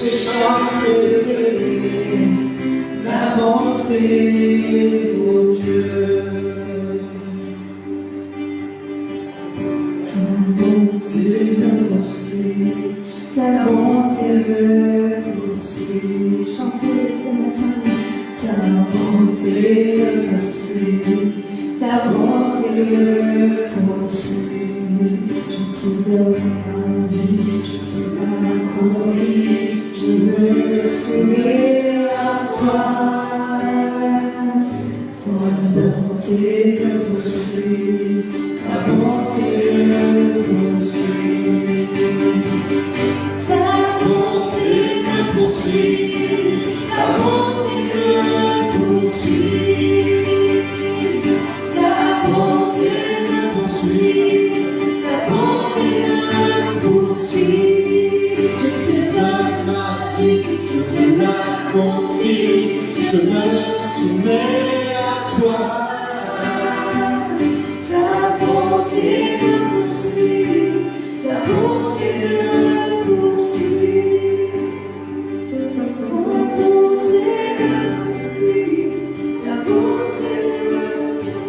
je chanterai la bonté de Dieu. Ta bonté me poursuit, ta bonté me poursuit. Chantez ce matin. Ta bonté me poursuit, ta bonté me poursuit. Je te donne ma vie, je te la confie, je me soumets à toi. Ta bonté me poursuit, ta bonté me poursuit. Ta bonté me poursuit, ta bonté me poursuit. Ta bonté me poursuit, ta bonté me poursuit. Je te donne ma vie, je te la confie, je me soumets à toi. Ta bonté me poursuit, ta bonté me poursuit. Ta bonté me poursuit, ta bonté me poursuit.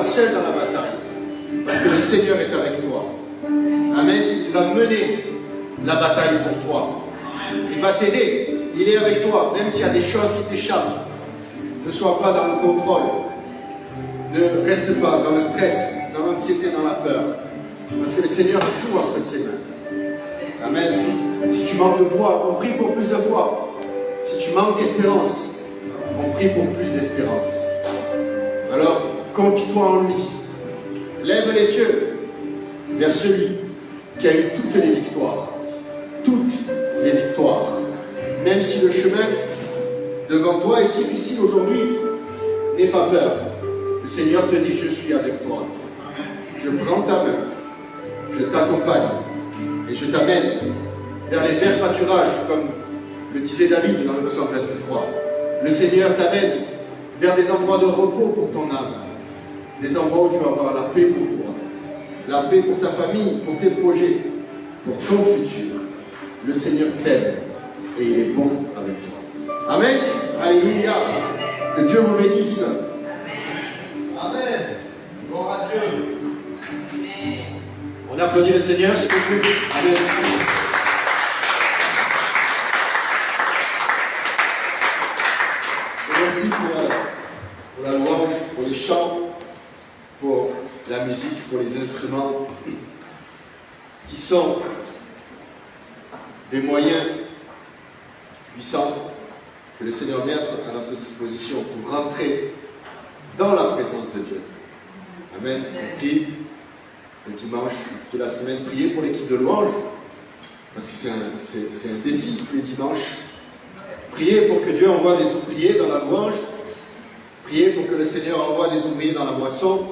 Seul dans la bataille, parce que le Seigneur est avec toi. Amen. Il va mener la bataille pour toi. Il va t'aider. Il est avec toi, même s'il y a des choses qui t'échappent. Ne sois pas dans le contrôle. Ne reste pas dans le stress, dans l'anxiété, dans la peur. Parce que le Seigneur a tout entre ses mains. Amen. Si tu manques de foi, on prie pour plus de foi. Si tu manques d'espérance, on prie pour plus d'espérance. Alors, confie-toi en lui. Lève les yeux vers celui qui a eu toutes les victoires. Toutes les victoires. Même si le chemin devant toi est difficile aujourd'hui, n'aie pas peur. Le Seigneur te dit, je suis avec toi. Je prends ta main, je t'accompagne et je t'amène vers les verts pâturages, comme le disait David dans le psaume 23. Le Seigneur t'amène vers des endroits de repos pour ton âme. des endroits où tu vas avoir la paix pour toi, la paix pour ta famille, pour tes projets, pour ton futur. Le Seigneur t'aime et il est bon avec toi. Amen. Alléluia. Que Dieu vous bénisse. Amen. Gloire à Dieu. On applaudit le Seigneur, s'il vous plaît. Amen. Et merci pour la louange, pour les chants, pour la musique, pour les instruments qui sont des moyens puissants que le Seigneur met à notre disposition pour rentrer dans la présence de Dieu. Amen. On prie le dimanche de la semaine, prier pour l'équipe de louange, parce que c'est un défi tous les dimanches. Priez pour que Dieu envoie des ouvriers dans la louange, priez pour que le Seigneur envoie des ouvriers dans la moisson,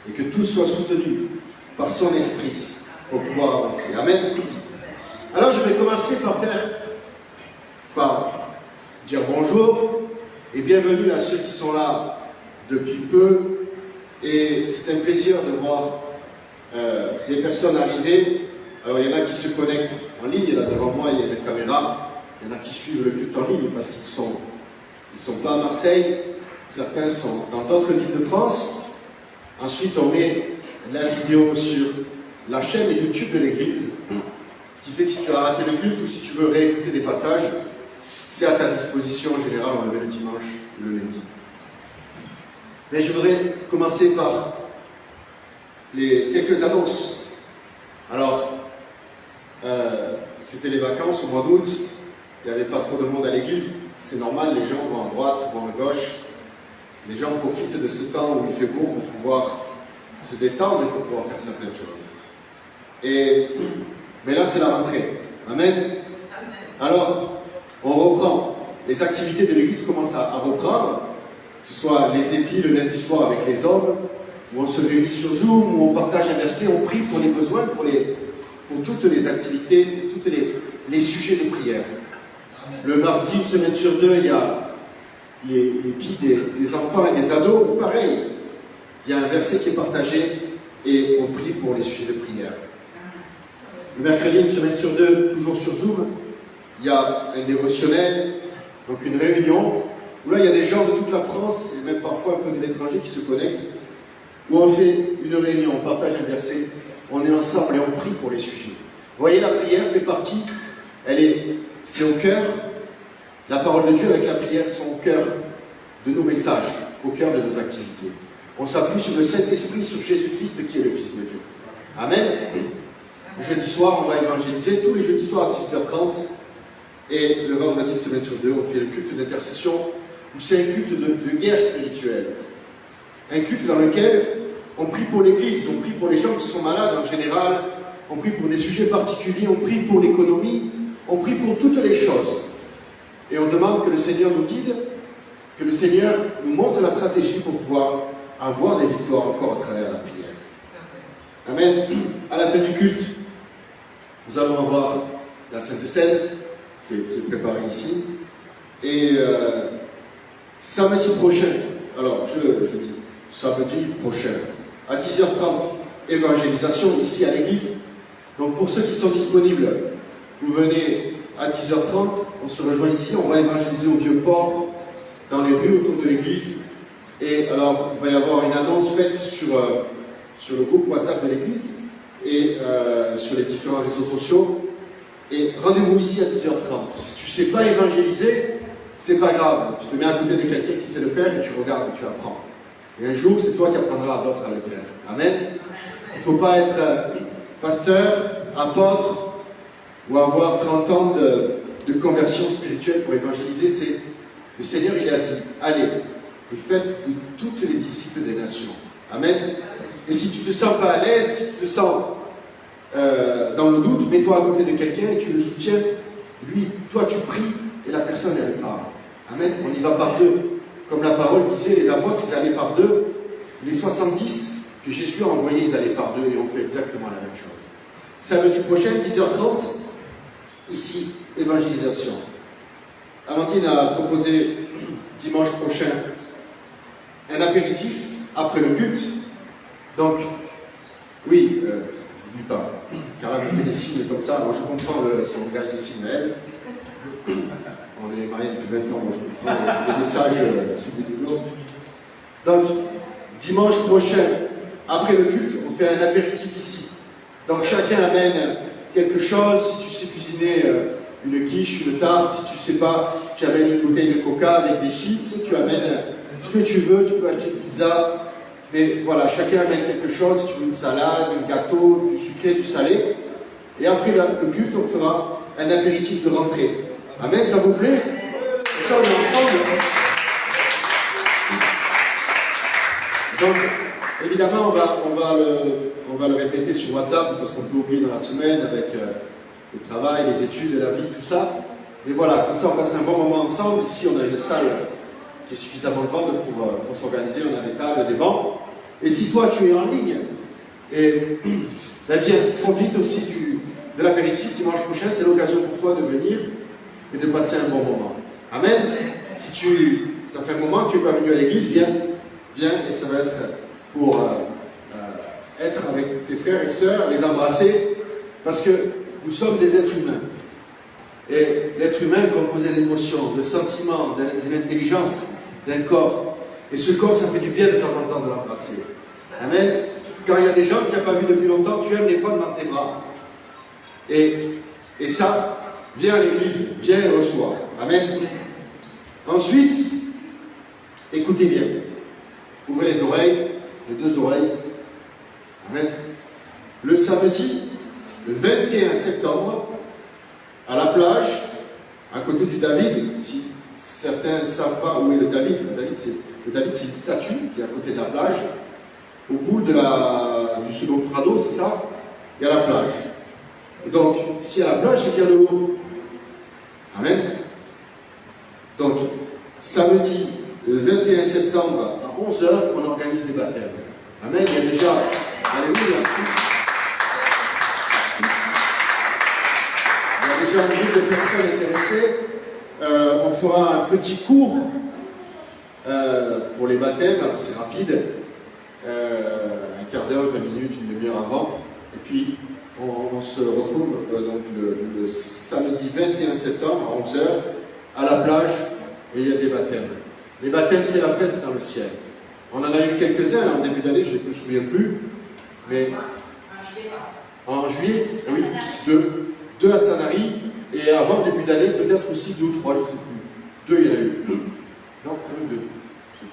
et que tout soit soutenu par son esprit pour pouvoir avancer. Amen. Alors je vais commencer par dire bonjour et bienvenue à ceux qui sont là depuis peu. Et c'est un plaisir de voir des personnes arriver. Alors il y en a qui se connectent en ligne, là devant moi il y a une caméra. Il y en a qui suivent le culte en ligne parce qu'ils sont pas à Marseille. Certains sont dans d'autres villes de France. Ensuite on met la vidéo sur la chaîne YouTube de l'église. Ce qui fait que si tu as raté le culte ou si tu veux réécouter des passages, c'est à ta disposition. En général on le met le dimanche, le lundi. Mais je voudrais commencer par quelques annonces. Alors, c'était les vacances au mois d'août, il n'y avait pas trop de monde à l'église, c'est normal, les gens vont à droite, vont à gauche. Les gens profitent de ce temps où il fait beau pour pouvoir se détendre et pour pouvoir faire certaines choses. Mais là, c'est la rentrée. Amen. Alors, on reprend. Les activités de l'église commencent à reprendre. Que ce soit les épis le lundi soir avec les hommes, où on se réunit sur Zoom, où on partage un verset, on prie pour les besoins, pour toutes les activités, pour tous les sujets de prière. Le mardi, une semaine sur deux, il y a les épis des enfants et des ados, pareil. Il y a un verset qui est partagé et on prie pour les sujets de prière. Le mercredi, une semaine sur deux, toujours sur Zoom, il y a un dévotionnel, donc une réunion, où là il y a des gens de toute la France et même parfois un peu de l'étranger qui se connectent, où on fait une réunion, on partage un verset, on est ensemble et on prie pour les sujets. Vous voyez, la prière fait partie, c'est au cœur, la parole de Dieu avec la prière sont au cœur de nos messages, au cœur de nos activités. On s'appuie sur le Saint-Esprit, sur Jésus-Christ qui est le Fils de Dieu. Amen. Le jeudi soir, on va évangéliser, tous les jeudis soirs à 18h30, et le vendredi, une semaine sur deux, on fait le culte d'intercession, où c'est un culte de guerre spirituelle. Un culte dans lequel on prie pour l'Église, on prie pour les gens qui sont malades en général, on prie pour des sujets particuliers, on prie pour l'économie, on prie pour toutes les choses. Et on demande que le Seigneur nous guide, que le Seigneur nous montre la stratégie pour pouvoir avoir des victoires encore à travers la prière. Amen. À la fin du culte, nous allons avoir la Sainte Seine qui est préparée ici. Et samedi prochain, alors je dis samedi prochain, à 10h30, évangélisation ici à l'église. Donc pour ceux qui sont disponibles, vous venez à 10h30, on se rejoint ici, on va évangéliser au Vieux-Port, dans les rues autour de l'église. Et alors, il va y avoir une annonce faite sur le groupe WhatsApp de l'église et sur les différents réseaux sociaux. Et rendez-vous ici à 10h30. Si tu ne sais pas évangéliser, c'est pas grave. Tu te mets à côté de quelqu'un qui sait le faire et tu regardes et tu apprends. Et un jour, c'est toi qui apprendras à d'autres à le faire. Amen. Il ne faut pas être pasteur, apôtre ou avoir 30 ans de conversion spirituelle pour évangéliser. Le Seigneur, il a dit, allez, et faites de toutes les disciples des nations. Amen. Et si tu ne te sens pas à l'aise, si tu te sens dans le doute, mets-toi à côté de quelqu'un et tu le soutiens. Lui, toi tu pries et la personne elle parle. Amen. On y va par deux. Comme la parole disait, les apôtres ils allaient par deux. Les 70 que Jésus a envoyés, ils allaient par deux et on fait exactement la même chose. Samedi prochain, 10h30, ici, évangélisation. Amandine a proposé dimanche prochain un apéritif après le culte. Donc, oui, j'oublie pas. Carla me fait des signes comme ça, alors je comprends son langage de signes, elle. On est mariés depuis 20 ans, moi je comprends les messages sur des nouveaux. Donc, dimanche prochain, après le culte, on fait un apéritif ici. Donc chacun amène quelque chose. Si tu sais cuisiner une quiche, une tarte, si tu ne sais pas, tu amènes une bouteille de coca avec des chips, tu amènes ce que tu veux, tu peux acheter une pizza. Mais voilà, chacun amène quelque chose, si tu veux une salade, un gâteau, du sucré, du salé. Et après le culte, on fera un apéritif de rentrée. Amen, ça vous plaît? Ça, on est ensemble. Donc, évidemment, on va le répéter sur WhatsApp parce qu'on peut oublier dans la semaine avec le travail, les études, la vie, tout ça. Mais voilà, comme ça, on passe un bon moment ensemble. Ici, on a une salle qui est suffisamment grande pour s'organiser. On a des tables, des bancs. Et si toi, tu es en ligne, et ben viens, profite aussi de l'apéritif dimanche prochain. C'est l'occasion pour toi de venir et de passer un bon moment. Amen. Si ça fait un moment que tu n'es pas venu à l'église, viens, et ça va être pour être avec tes frères et sœurs, les embrasser, parce que nous sommes des êtres humains. Et l'être humain est composé d'émotions, de sentiments, d'une intelligence, d'un corps. Et ce corps, ça fait du bien de temps en temps de l'embrasser. Amen. Quand il y a des gens que tu n'as pas vus depuis longtemps, tu aimes les prendre dans tes bras. Et ça, viens à l'église, viens et reçois. Amen. Ensuite, écoutez bien. Ouvrez les oreilles, les deux oreilles. Amen. Le samedi, le 21 septembre, à la plage, à côté du David, si certains ne savent pas où est le David, le David c'est une statue qui est à côté de la plage, au bout du second Prado, c'est ça, il y a la plage. Donc, s'il y a la plage, c'est qu'il y a de l'eau. Amen. Donc, samedi, le 21 septembre, à 11h, on organise des baptêmes. Amen. Il y a déjà... Alléluia. Il y a déjà un groupe de personnes intéressées. On fera un petit cours pour les baptêmes. C'est rapide. Un quart d'heure, 20 minutes, une demi-heure avant. Et puis, on se retrouve donc le samedi 21 septembre à 11h à la plage et il y a des baptêmes. Les baptêmes, c'est la fête dans le ciel. On en a eu quelques-uns en début d'année, je ne me souviens plus. Mais en juillet, oui, deux à Sanary, et avant début d'année, peut-être aussi 2 ou 3, je ne sais plus. 2, il y en a eu. Non, 1 ou 2, je ne sais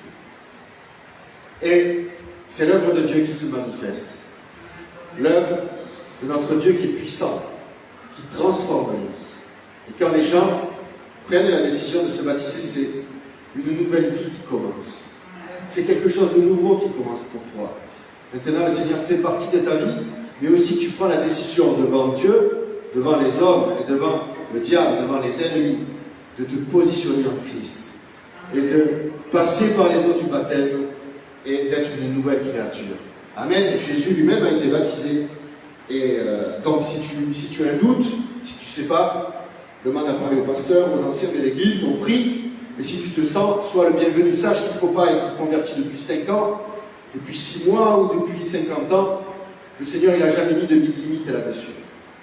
plus. Et c'est l'œuvre de Dieu qui se manifeste. L'œuvre de notre Dieu qui est puissant, qui transforme les vies. Et quand les gens prennent la décision de se baptiser, c'est une nouvelle vie qui commence. C'est quelque chose de nouveau qui commence pour toi. Maintenant, le Seigneur fait partie de ta vie, mais aussi tu prends la décision devant Dieu, devant les hommes et devant le diable, devant les ennemis, de te positionner en Christ et de passer par les eaux du baptême et d'être une nouvelle créature. Amen. Jésus lui-même a été baptisé. Et donc, si tu as un doute, si tu ne sais pas, demande à parler au pasteur, aux anciens de l'église, on prie. Et si tu te sens, sois le bienvenu. Sache qu'il ne faut pas être converti depuis 5 ans, depuis 6 mois ou depuis 50 ans. Le Seigneur, il n'a jamais mis de limite là-dessus.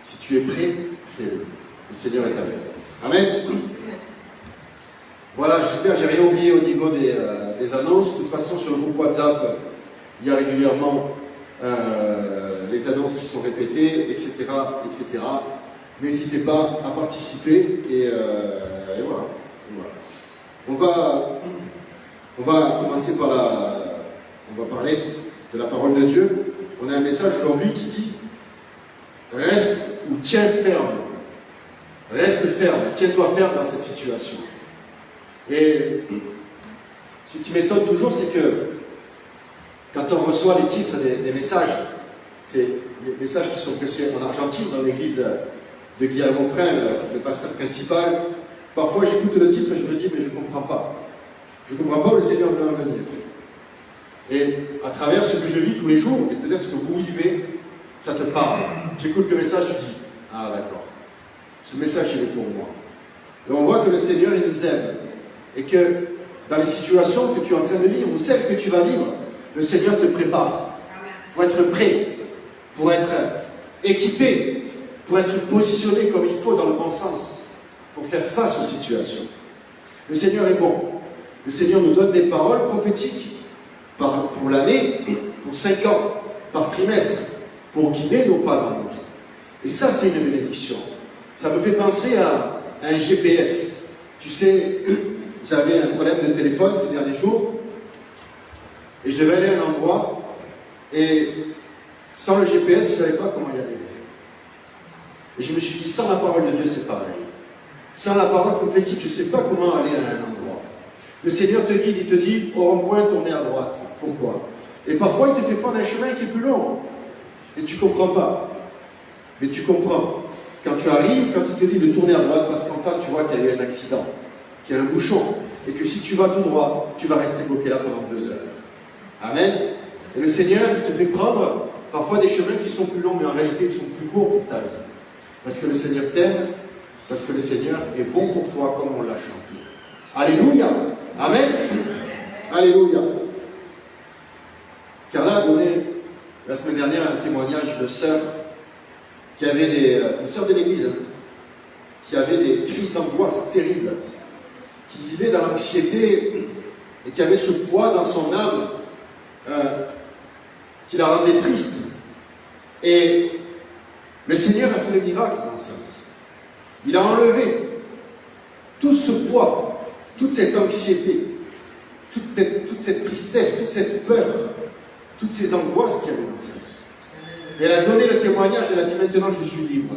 Si tu es prêt, fais-le. Le Seigneur est avec toi. Amen. Voilà, j'espère que je n'ai rien oublié au niveau des annonces. De toute façon, sur le groupe WhatsApp, il y a régulièrement les annonces qui sont répétées, etc. etc. N'hésitez pas à participer et voilà. On va commencer par on va parler de la parole de Dieu. On a un message aujourd'hui qui dit reste ou tiens ferme. Reste ferme, tiens-toi ferme dans cette situation. Et ce qui m'étonne toujours, c'est que quand on reçoit les titres des messages, c'est les messages qui sont prêchés en Argentine, dans l'église de Guillermo Prin, le pasteur principal. Parfois j'écoute le titre et je me dis, mais je ne comprends pas. Je ne comprends pas où le Seigneur veut en venir. Et à travers ce que je vis tous les jours, et peut-être ce que vous vivez, ça te parle. J'écoute le message, tu dis, ah d'accord, ce message il est pour moi. Et on voit que le Seigneur il nous aime. Et que dans les situations que tu es en train de vivre, ou celles que tu vas vivre, le Seigneur te prépare pour être prêt, pour être équipé, pour être positionné comme il faut dans le bon sens, pour faire face aux situations. Le Seigneur est bon. Le Seigneur nous donne des paroles prophétiques pour l'année, pour 5 ans, par trimestre, pour guider nos pas dans nos vies. Et ça, c'est une bénédiction. Ça me fait penser à un GPS. Tu sais, j'avais un problème de téléphone ces derniers jours, et je devais aller à un endroit, et sans le GPS, je ne savais pas comment y aller. Et je me suis dit, sans la parole de Dieu, c'est pareil. Sans la parole prophétique, je ne sais pas comment aller à un endroit. Le Seigneur te guide, il te dit, au rond-point, tournez à droite. Pourquoi? Et parfois, il te fait prendre un chemin qui est plus long. Et tu ne comprends pas. Mais tu comprends. Quand tu arrives, quand il te dit de tourner à droite, parce qu'en face, tu vois qu'il y a eu un accident, qu'il y a un bouchon, et que si tu vas tout droit, tu vas rester bloqué là pendant 2 heures. Amen. Et le Seigneur, il te fait prendre parfois des chemins qui sont plus longs, mais en réalité, ils sont plus courts pour ta vie. Parce que le Seigneur t'aime, parce que le Seigneur est bon pour toi, comme on l'a chanté. Alléluia. Amen. Alléluia. Carla a donné la semaine dernière un témoignage de sœur qui avait une sœur de l'église, qui avait des crises d'angoisse terribles, qui vivait dans l'anxiété et qui avait ce poids dans son âme qui la rendait triste. Et le Seigneur a fait le miracle dans sa vie. Il a enlevé tout ce poids, toute cette anxiété, toute cette tristesse, toute cette peur, toutes ces angoisses qu'il y avait dans sa vie. Et elle a donné le témoignage, elle a dit, maintenant je suis libre.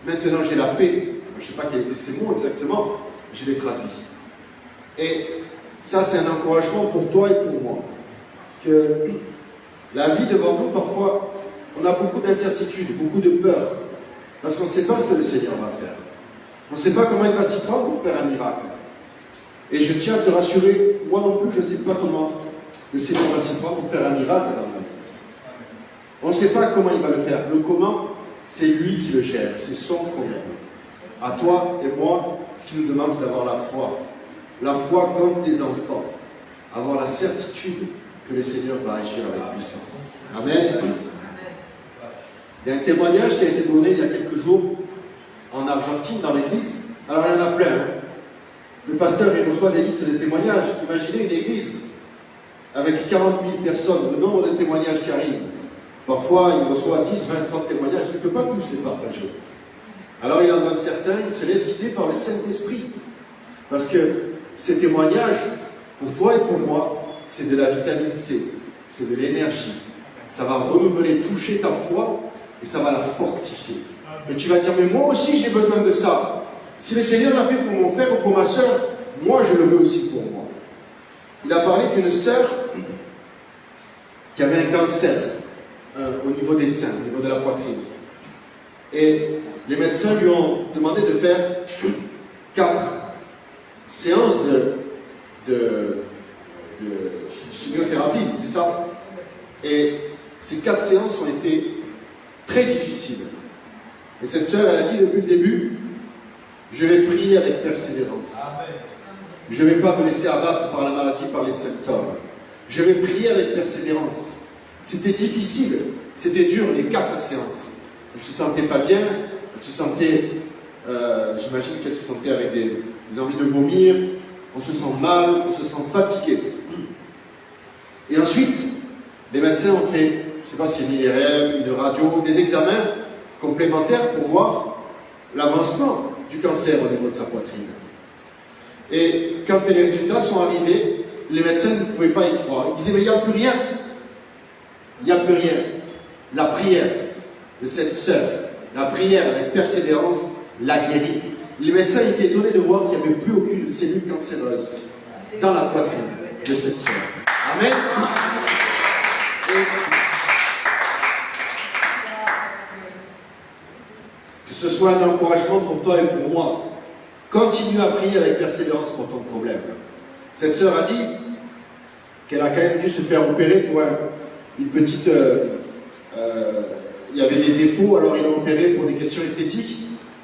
Maintenant j'ai la paix. Je ne sais pas quels étaient ces mots exactement, je les traduis. Et ça, c'est un encouragement pour toi et pour moi. Que la vie devant nous, parfois, on a beaucoup d'incertitudes, beaucoup de peur. Parce qu'on ne sait pas ce que le Seigneur va faire. On ne sait pas comment il va s'y prendre pour faire un miracle. Et je tiens à te rassurer, moi non plus, je ne sais pas comment le Seigneur va s'y prendre pour faire un miracle dans ma vie. On ne sait pas comment il va le faire. Le comment, c'est lui qui le gère. C'est son problème. À toi et moi, ce qu'il nous demande, c'est d'avoir la foi. La foi comme des enfants. Avoir la certitude que le Seigneur va agir avec puissance. Amen. Il y a un témoignage qui a été donné il y a quelques jours en Argentine, dans l'église. Alors il y en a plein. Hein. Le pasteur, il reçoit des listes de témoignages. Imaginez une église avec 40 000 personnes, le nombre de témoignages qui arrivent. Parfois, il reçoit 10, 20, 30 témoignages. Il ne peut pas tous les partager. Alors il en donne certains, il se laisse guider par le Saint-Esprit. Parce que ces témoignages, pour toi et pour moi, c'est de la vitamine C. C'est de l'énergie. Ça va renouveler, toucher ta foi et ça va la fortifier. Et tu vas dire, mais moi aussi j'ai besoin de ça. Si le Seigneur l'a fait pour mon frère ou pour ma soeur, moi je le veux aussi pour moi. Il a parlé d'une sœur qui avait un cancer au niveau des seins, au niveau de la poitrine. Et les médecins lui ont demandé de faire 4 séances de chimiothérapie, c'est ça? Et ces 4 séances ont été très difficiles. Et cette sœur, elle a dit depuis le début, je vais prier avec persévérance. Je ne vais pas me laisser abattre par la maladie, par les symptômes. Je vais prier avec persévérance. C'était difficile, c'était dur, les 4 séances. Elle ne se sentait pas bien, elle se sentait, j'imagine qu'elle se sentait avec des envies de vomir, on se sent mal, on se sent fatigué. Et ensuite, les médecins ont fait, je ne sais pas si une IRM, une radio, des examens complémentaires pour voir l'avancement du cancer au niveau de sa poitrine. Et quand les résultats sont arrivés, les médecins ne pouvaient pas y croire. Ils disaient, mais il n'y a plus rien. Il n'y a plus rien. La prière de cette sœur, la prière avec persévérance, l'a guérie. Les médecins étaient étonnés de voir qu'il n'y avait plus aucune cellule cancéreuse dans la poitrine de cette sœur. Amen. Que ce soit un encouragement pour toi et pour moi. Continue à prier avec persévérance pour ton problème. Cette sœur a dit qu'elle a quand même dû se faire opérer pour une petite... il y avait des défauts, alors ils l'ont opéré pour des questions esthétiques.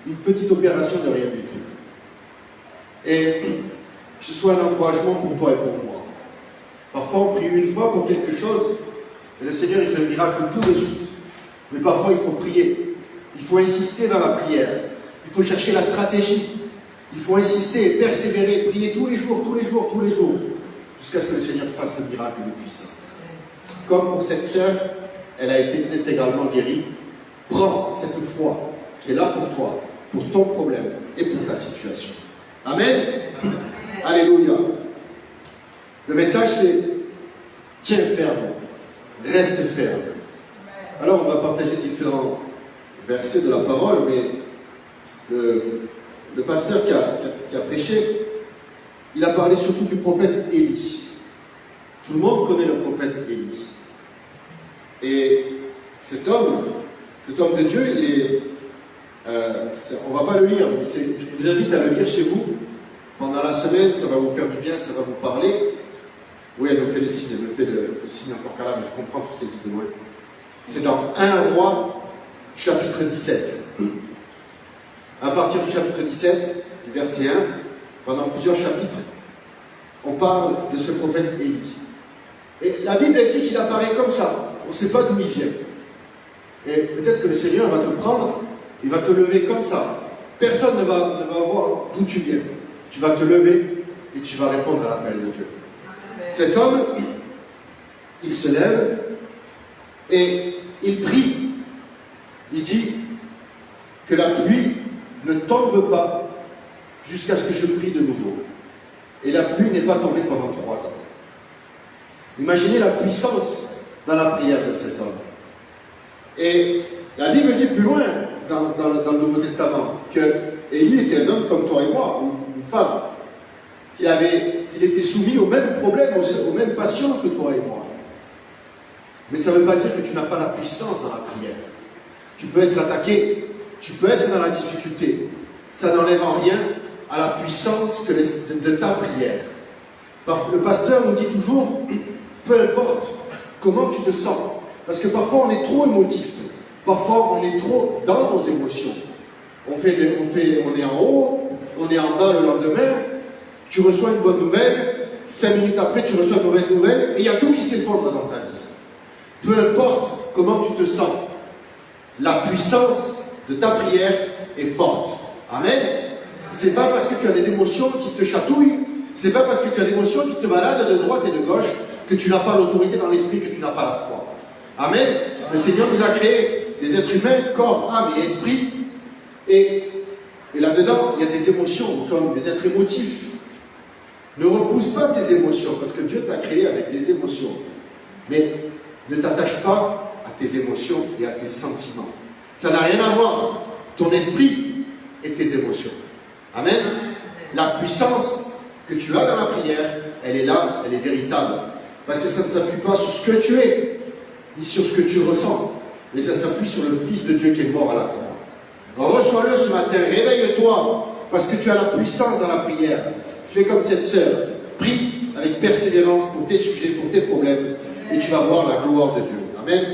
Une petite opération de rien du tout. Et que ce soit un encouragement pour toi et pour moi. Parfois, on prie une fois pour quelque chose, et le Seigneur, il fait le miracle tout de suite. Mais parfois, il faut prier. Il faut insister dans la prière. Il faut chercher la stratégie. Il faut insister, persévérer, prier tous les jours, jusqu'à ce que le Seigneur fasse le miracle de puissance. Comme pour cette sœur, elle a été intégralement guérie. Prends cette foi qui est là pour toi, pour ton problème et pour ta situation. Amen. Alléluia. Le message c'est tiens ferme, reste ferme. Alors on va partager différents versets de la parole, mais le pasteur qui a prêché, il a parlé surtout du prophète Élie. Tout le monde connaît le prophète Élie. Et cet homme de Dieu, il est... on ne va pas le lire, mais je vous invite à le lire chez vous. Pendant la semaine, ça va vous faire du bien, ça va vous parler. Oui, elle me fait le signe, le signe encore qu'à là, mais je comprends tout ce qu'elle dit de loin. C'est dans 1 Roi, chapitre 17. À partir du chapitre 17, du verset 1, pendant plusieurs chapitres, on parle de ce prophète Élie. Et la Bible dit qu'il apparaît comme ça. On ne sait pas d'où il vient. Et peut-être que le Seigneur va te prendre, il va te lever comme ça. Personne ne va voir d'où tu viens. Tu vas te lever et tu vas répondre à l'appel de Dieu. Cet homme, il se lève et il prie. Il dit que la pluie ne tombe pas jusqu'à ce que je prie de nouveau. Et la pluie n'est pas tombée pendant 3 ans. Imaginez la puissance dans la prière de cet homme. Et la Bible dit plus loin, dans le Nouveau Testament, que Élie était un homme comme toi et moi, ou une femme, qu'il était soumis aux mêmes problèmes, aux mêmes passions que toi et moi. Mais ça ne veut pas dire que tu n'as pas la puissance dans la prière. Tu peux être attaqué, tu peux être dans la difficulté. Ça n'enlève en rien à la puissance de ta prière. Le pasteur nous dit toujours, peu importe comment tu te sens, parce que parfois on est trop émotif, parfois on est trop dans nos émotions. On est en haut, on est en bas le lendemain, tu reçois une bonne nouvelle, 5 minutes après tu reçois une mauvaise nouvelle, et il y a tout qui s'effondre dans ta vie. Peu importe comment tu te sens, la puissance de ta prière est forte. Amen. C'est pas parce que tu as des émotions qui te chatouillent, c'est pas parce que tu as des émotions qui te baladent de droite et de gauche que tu n'as pas l'autorité dans l'esprit, que tu n'as pas la foi. Amen. Le Seigneur nous a créé des êtres humains, corps, âme et esprit, et là-dedans, il y a des émotions, nous sommes des êtres émotifs. Ne repousse pas tes émotions, parce que Dieu t'a créé avec des émotions. Mais ne t'attache pas à tes émotions et à tes sentiments. Ça n'a rien à voir. Ton esprit et tes émotions. Amen. La puissance que tu as dans la prière, elle est là, elle est véritable. Parce que ça ne s'appuie pas sur ce que tu es, ni sur ce que tu ressens, mais ça s'appuie sur le Fils de Dieu qui est mort à la croix. Alors reçois-le ce matin, réveille-toi, parce que tu as la puissance dans la prière. Fais comme cette sœur, prie avec persévérance pour tes sujets, pour tes problèmes, et tu vas voir la gloire de Dieu. Amen.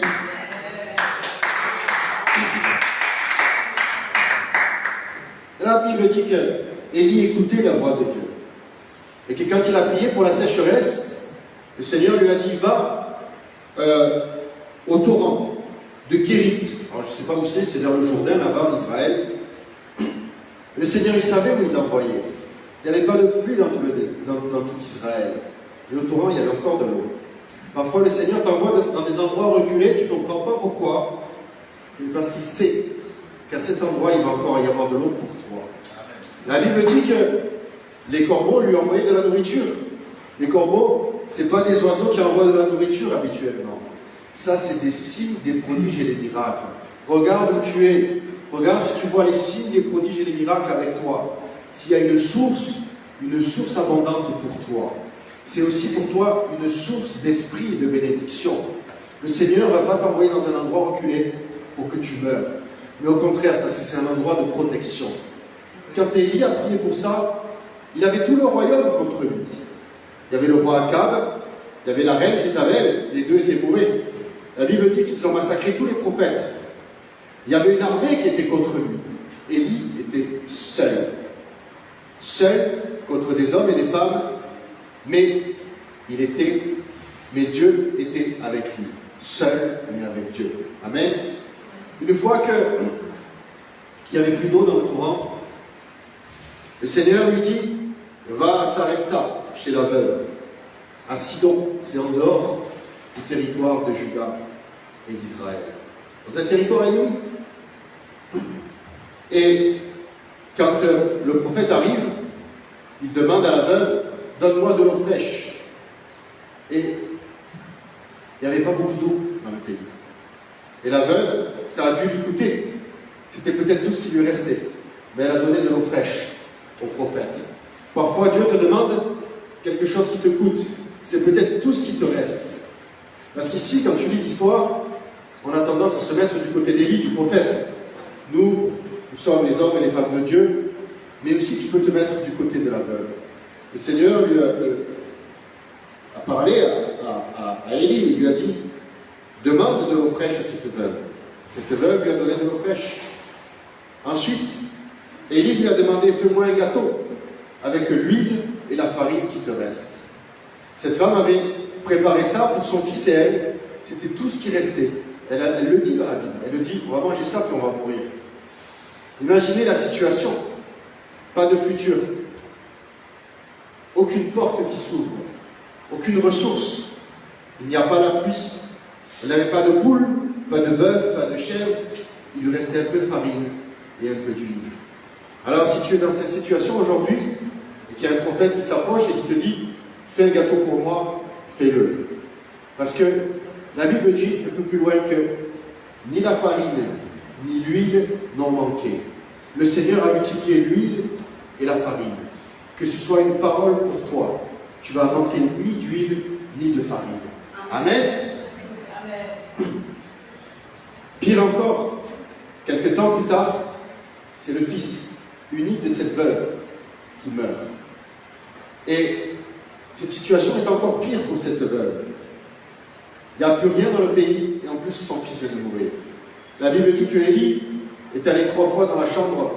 La Bible dit que Élie écoutait la voix de Dieu. Et que quand il a prié pour la sécheresse, le Seigneur lui a dit, va au torrent de Guérit. Alors je ne sais pas où c'est vers le Jourdain, là-bas en Israël. Le Seigneur, il savait où il l'envoyait. Il n'y avait pas de pluie dans tout Israël. Et au torrent, il y avait encore de l'eau. Parfois, le Seigneur t'envoie dans des endroits reculés, tu ne comprends pas pourquoi. Parce qu'il sait qu'à cet endroit, il va encore y avoir de l'eau pour toi. La Bible dit que les corbeaux lui envoyaient de la nourriture. Les corbeaux, ce n'est pas des oiseaux qui envoient de la nourriture habituellement. Ça, c'est des signes, des prodiges et des miracles. Regarde où tu es. Regarde si tu vois les signes, les prodiges et les miracles avec toi. S'il y a une source abondante pour toi. C'est aussi pour toi une source d'esprit et de bénédiction. Le Seigneur ne va pas t'envoyer dans un endroit reculé pour que tu meurs. Mais au contraire, parce que c'est un endroit de protection. Quand Élie a prié pour ça, il avait tout le royaume contre lui. Il y avait le roi Akab, il y avait la reine Jézabel, les deux étaient mauvais. La Bible dit qu'ils ont massacré tous les prophètes. Il y avait une armée qui était contre lui. Élie était seul. Seul contre des hommes et des femmes, mais il était mais Dieu était avec lui. Seul, mais avec Dieu. Amen. Une fois qu'il n'y avait plus d'eau dans le torrent, le Seigneur lui dit, va à Sarepta, chez la veuve, à Sidon, c'est en dehors du territoire de Juda et d'Israël. Dans un territoire ennemi. Et quand le prophète arrive, il demande à la veuve, donne-moi de l'eau fraîche. Et il n'y avait pas beaucoup d'eau dans le pays. Et la veuve, ça a dû lui coûter. C'était peut-être tout ce qui lui restait. Mais elle a donné de l'eau fraîche au prophète. Parfois, Dieu te demande quelque chose qui te coûte. C'est peut-être tout ce qui te reste. Parce qu'ici, quand tu lis l'histoire, on a tendance à se mettre du côté d'Élie, du prophète. Nous sommes les hommes et les femmes de Dieu, mais aussi tu peux te mettre du côté de la veuve. Le Seigneur lui a parlé à Élie, il lui a dit, demande de l'eau fraîche à cette veuve. Cette veuve lui a donné de l'eau fraîche. Ensuite, Élie lui a demandé, fais-moi un gâteau avec l'huile et la farine qui te reste. Cette femme avait préparé ça pour son fils et elle, c'était tout ce qui restait. Elle le dit dans la Bible, elle le dit, on va manger ça puis on va mourir. Imaginez la situation, pas de futur, aucune porte qui s'ouvre, aucune ressource, il n'y a pas la pluie, elle n'avait pas de poule, pas de bœuf, pas de chèvre, il lui restait un peu de farine et un peu d'huile. Alors si tu es dans cette situation aujourd'hui, et qu'il y a un prophète qui s'approche et qui te dit, fais un gâteau pour moi, fais-le. Parce que la Bible dit un peu plus loin que ni la farine, ni l'huile n'ont manqué. Le Seigneur a multiplié l'huile et la farine. Que ce soit une parole pour toi, tu vas manquer ni d'huile, ni de farine. Amen. Amen. Pire encore, quelques temps plus tard, c'est le fils unique de cette veuve qui meurt. Et cette situation est encore pire pour cette veuve. Il n'y a plus rien dans le pays, et en plus son fils vient de mourir. La Bible dit que Élie est allé 3 fois dans la chambre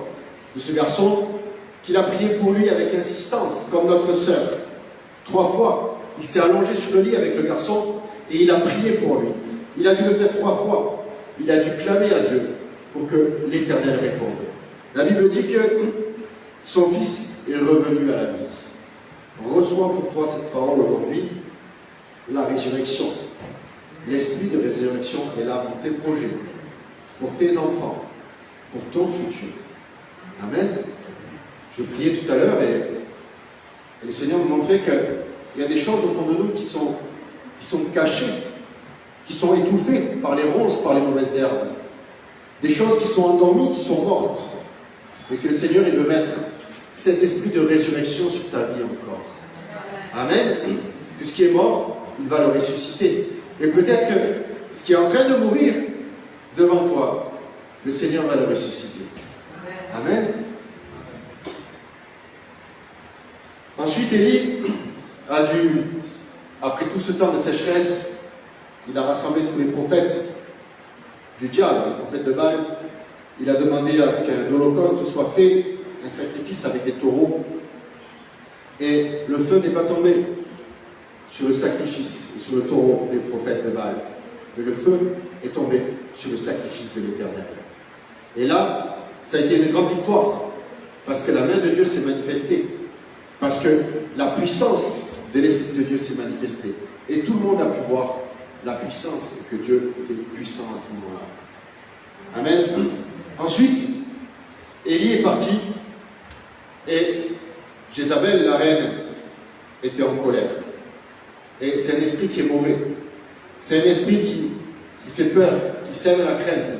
de ce garçon, qu'il a prié pour lui avec insistance, comme notre sœur. 3 fois, il s'est allongé sur le lit avec le garçon, et il a prié pour lui. Il a dû le faire 3 fois. Il a dû clamer à Dieu pour que l'Éternel réponde. La Bible dit que son fils est revenu à la vie. Reçois pour toi cette parole aujourd'hui, la résurrection. L'esprit de résurrection est là pour tes projets, pour tes enfants, pour ton futur. Amen. Je priais tout à l'heure et le Seigneur me montrait qu'il y a des choses au fond de nous qui sont cachées, qui sont étouffées par les ronces, par les mauvaises herbes. Des choses qui sont endormies, qui sont mortes. Mais que le Seigneur, il veut mettre cet esprit de résurrection sur ta vie encore. Amen. Que ce qui est mort, il va le ressusciter. Et peut-être que ce qui est en train de mourir devant toi, le Seigneur va le ressusciter. Amen. Ensuite, Élie a dû, après tout ce temps de sécheresse, il a rassemblé tous les prophètes du diable, les prophètes de Baal. Il a demandé à ce qu'un holocauste soit fait, un sacrifice avec des taureaux. Et le feu n'est pas tombé sur le sacrifice et sur le taureau des prophètes de Baal. Mais le feu est tombé sur le sacrifice de l'Éternel. Et là, ça a été une grande victoire. Parce que la main de Dieu s'est manifestée. Parce que la puissance de l'Esprit de Dieu s'est manifestée. Et tout le monde a pu voir la puissance et que Dieu était puissant à ce moment-là. Amen. Ensuite, Élie est parti et Jézabel, la reine, était en colère. Et c'est un esprit qui est mauvais. C'est un esprit qui fait peur, qui sème la crainte,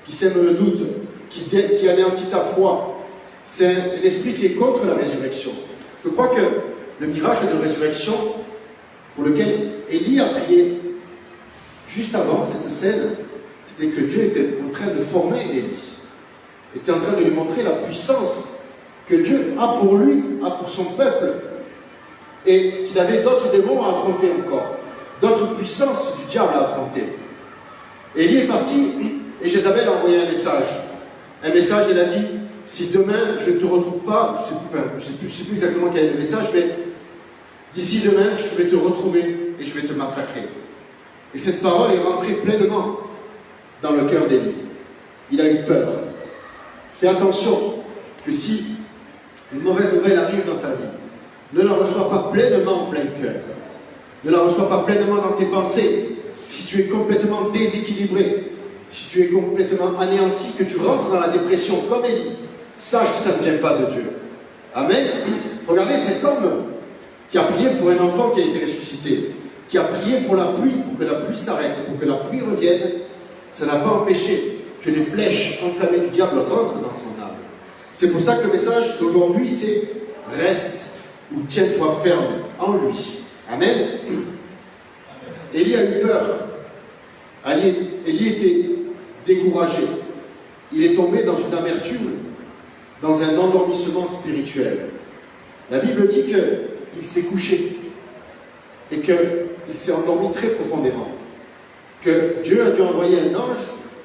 qui sème le doute, qui anéantit ta foi. C'est un esprit qui est contre la résurrection. Je crois que le miracle de résurrection pour lequel Élie a prié juste avant cette scène, c'était que Dieu était en train de former Élie. Était en train de lui montrer la puissance que Dieu a pour lui, a pour son peuple, et qu'il avait d'autres démons à affronter encore, d'autres puissances du diable à affronter. Élie est parti, et Jézabel a envoyé un message. Un message, elle a dit, si demain je ne te retrouve pas, je ne sais plus exactement quel est le message, mais d'ici demain, je vais te retrouver. et je vais te massacrer. Et cette parole est rentrée pleinement dans le cœur d'Élie. Il a eu peur. Fais attention que si une mauvaise nouvelle arrive dans ta vie, ne la reçois pas pleinement en plein cœur. Ne la reçois pas pleinement dans tes pensées. Si tu es complètement déséquilibré, si tu es complètement anéanti, que tu rentres dans la dépression comme Élie, sache que ça ne vient pas de Dieu. Amen. Regardez cet homme qui a prié pour un enfant qui a été ressuscité, qui a prié pour la pluie, pour que la pluie s'arrête, pour que la pluie revienne. Ça n'a pas empêché que les flèches enflammées du diable rentrent dans son âme. C'est pour ça que le message d'aujourd'hui, c'est « Reste ou tiens-toi ferme en lui ». Amen. Élie a eu peur. Élie était découragé. Il est tombé dans une amertume, dans un endormissement spirituel. La Bible dit qu'il s'est couché et qu'il s'est endormi très profondément. Que Dieu a dû envoyer un ange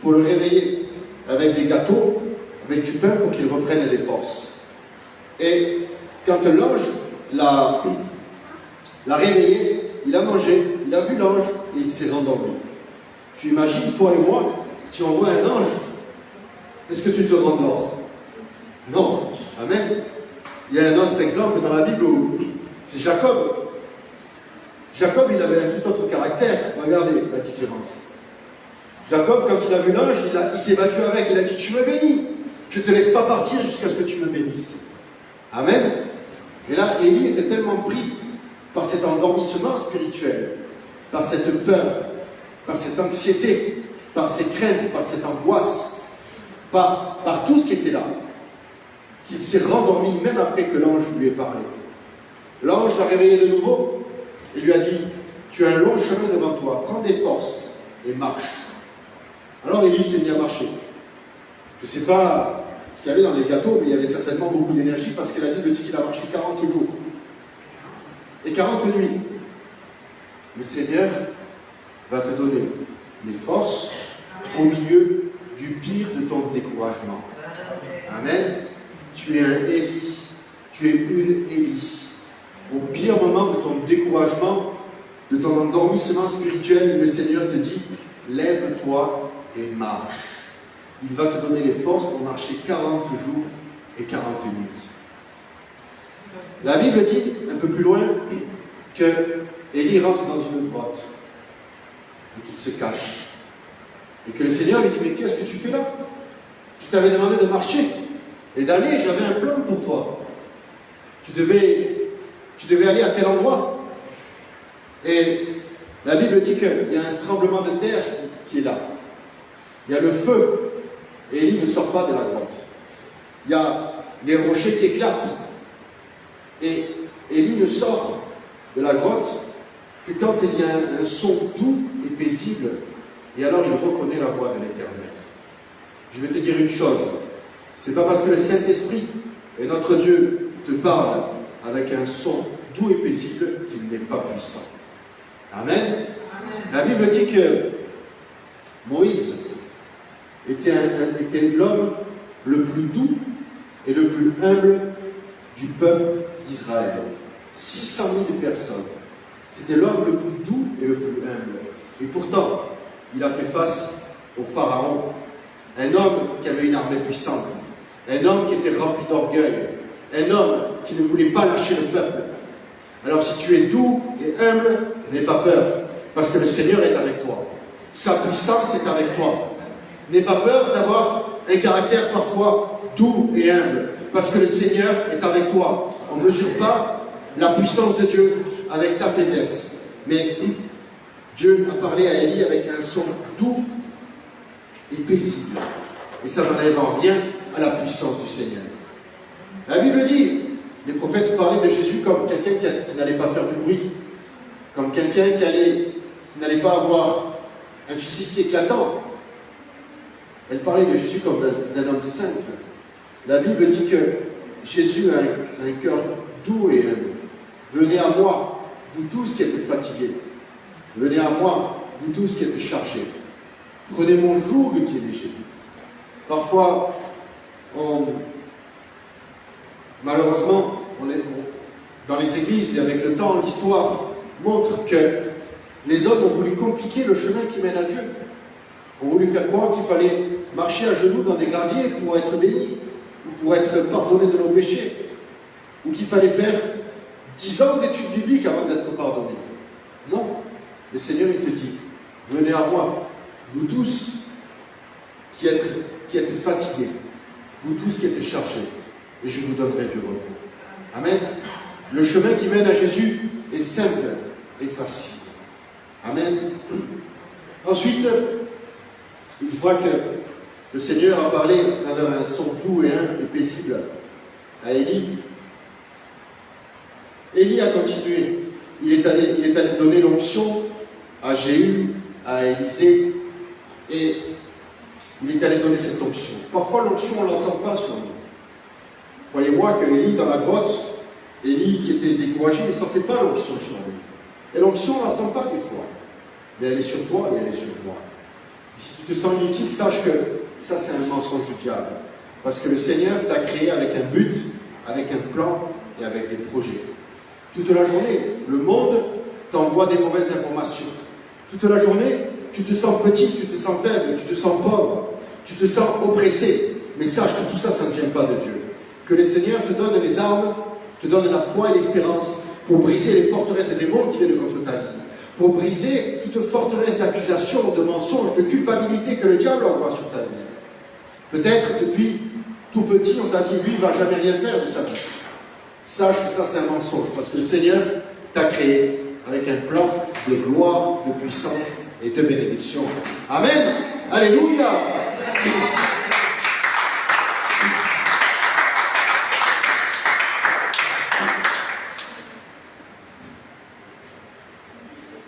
pour le réveiller avec des gâteaux, avec du pain pour qu'il reprenne les forces. Et quand l'ange l'a réveillé, il a mangé, il a vu l'ange et il s'est rendormi. Tu imagines, toi et moi, si on voit un ange, est-ce que tu te rendors? Non. Amen. Il y a un autre exemple dans la Bible où c'est Jacob. Jacob, il avait un tout autre caractère. Regardez la différence. Jacob, quand il a vu l'ange, il s'est battu avec. Il a dit, tu me bénis. Je ne te laisse pas partir jusqu'à ce que tu me bénisses. Amen. Et là, Élie était tellement pris par cet endormissement spirituel, par cette peur, par cette anxiété, par ces craintes, par cette angoisse, par tout ce qui était là, qu'il s'est rendormi même après que l'ange lui ait parlé. L'ange l'a réveillé de nouveau et lui a dit, tu as un long chemin devant toi, prends des forces et marche. Alors Élie s'est mis à marcher. Je ne sais pas ce qu'il y avait dans les gâteaux, mais il y avait certainement beaucoup d'énergie parce que la Bible dit qu'il a marché 40 jours et 40 nuits. Le Seigneur va te donner les forces au milieu du pire de ton découragement. Amen. Tu es un Élie. Tu es une Élie. Au pire moment de ton découragement, de ton endormissement spirituel, le Seigneur te dit, lève-toi et marche. Il va te donner les forces pour marcher 40 jours et 40 nuits. La Bible dit, un peu plus loin, que Élie rentre dans une grotte et qu'il se cache. Et que le Seigneur lui dit, mais qu'est-ce que tu fais là? Je t'avais demandé de marcher et d'aller, j'avais un plan pour toi. Tu devais aller à tel endroit. Et la Bible dit qu'il y a un tremblement de terre qui est là. Il y a le feu. Et Élie ne sort pas de la grotte. Il y a les rochers qui éclatent. Et Élie ne sort de la grotte que quand il y a un son doux et paisible. Et alors il reconnaît la voix de l'Éternel. Je vais te dire une chose. C'est pas parce que le Saint-Esprit et notre Dieu te parle avec un son doux et paisible qu'il n'est pas puissant. Amen. Amen. La Bible dit que Moïse était l'homme le plus doux et le plus humble du peuple d'Israël. 600 000 personnes. C'était l'homme le plus doux et le plus humble. Et pourtant, il a fait face au Pharaon, un homme qui avait une armée puissante, un homme qui était rempli d'orgueil, un homme qui ne voulait pas lâcher le peuple. Alors si tu es doux et humble, n'aie pas peur, parce que le Seigneur est avec toi. Sa puissance est avec toi. N'aie pas peur d'avoir un caractère parfois doux et humble, parce que le Seigneur est avec toi. On ne mesure pas la puissance de Dieu avec ta faiblesse. Mais Dieu a parlé à Élie avec un son doux et paisible. Et ça n'enlève en rien à la puissance du Seigneur. La Bible dit, les prophètes parlaient de Jésus comme quelqu'un qui n'allait pas faire du bruit, comme quelqu'un qui n'allait pas avoir un physique éclatant. Elle parlait de Jésus comme d'un homme simple. La Bible dit que Jésus a un cœur doux et humble. Venez à moi, vous tous qui êtes fatigués. Venez à moi, vous tous qui êtes chargés. Prenez mon joug qui est léger. Parfois, malheureusement, dans les églises et avec le temps, l'histoire montre que Les hommes ont voulu compliquer le chemin qui mène à Dieu. Ont voulu faire croire qu'il fallait marcher à genoux dans des graviers pour être béni, ou pour être pardonné de nos péchés, ou qu'il fallait faire 10 ans d'études bibliques avant d'être pardonné. Non, le Seigneur il te dit, venez à moi, vous tous qui êtes fatigués, vous tous qui êtes chargés, et je vous donnerai du repos. Amen. Le chemin qui mène à Jésus est simple et facile. Amen. Ensuite, une fois que le Seigneur a parlé à travers un son doux et paisible à Élie, Élie a continué. Il est allé donner l'onction à Jéhu, à Élisée, et il est allé donner cette onction. Parfois, l'onction, on ne la sent pas sur nous. Croyez-moi que Élie, dans la grotte, Élie, qui était découragé, ne sentait pas l'onction sur lui. Et l'onction, on ne la sent pas des fois. Mais elle est sur toi et elle est sur moi. Si tu te sens inutile, sache que ça, c'est un mensonge du diable. Parce que le Seigneur t'a créé avec un but, avec un plan et avec des projets. Toute la journée, le monde t'envoie des mauvaises informations. Toute la journée, tu te sens petit, tu te sens faible, tu te sens pauvre, tu te sens oppressé. Mais sache que tout ça, ça ne vient pas de Dieu. Que le Seigneur te donne les armes, te donne la foi et l'espérance pour briser les forteresses des démons qui viennent contre ta vie. Pour briser toute forteresse d'accusation, de mensonges, de culpabilité que le diable envoie sur ta vie. Peut-être depuis tout petit, on t'a dit, lui, il ne va jamais rien faire de sa vie. Sache que ça, c'est un mensonge, parce que le Seigneur t'a créé avec un plan de gloire, de puissance et de bénédiction. Amen. Alléluia.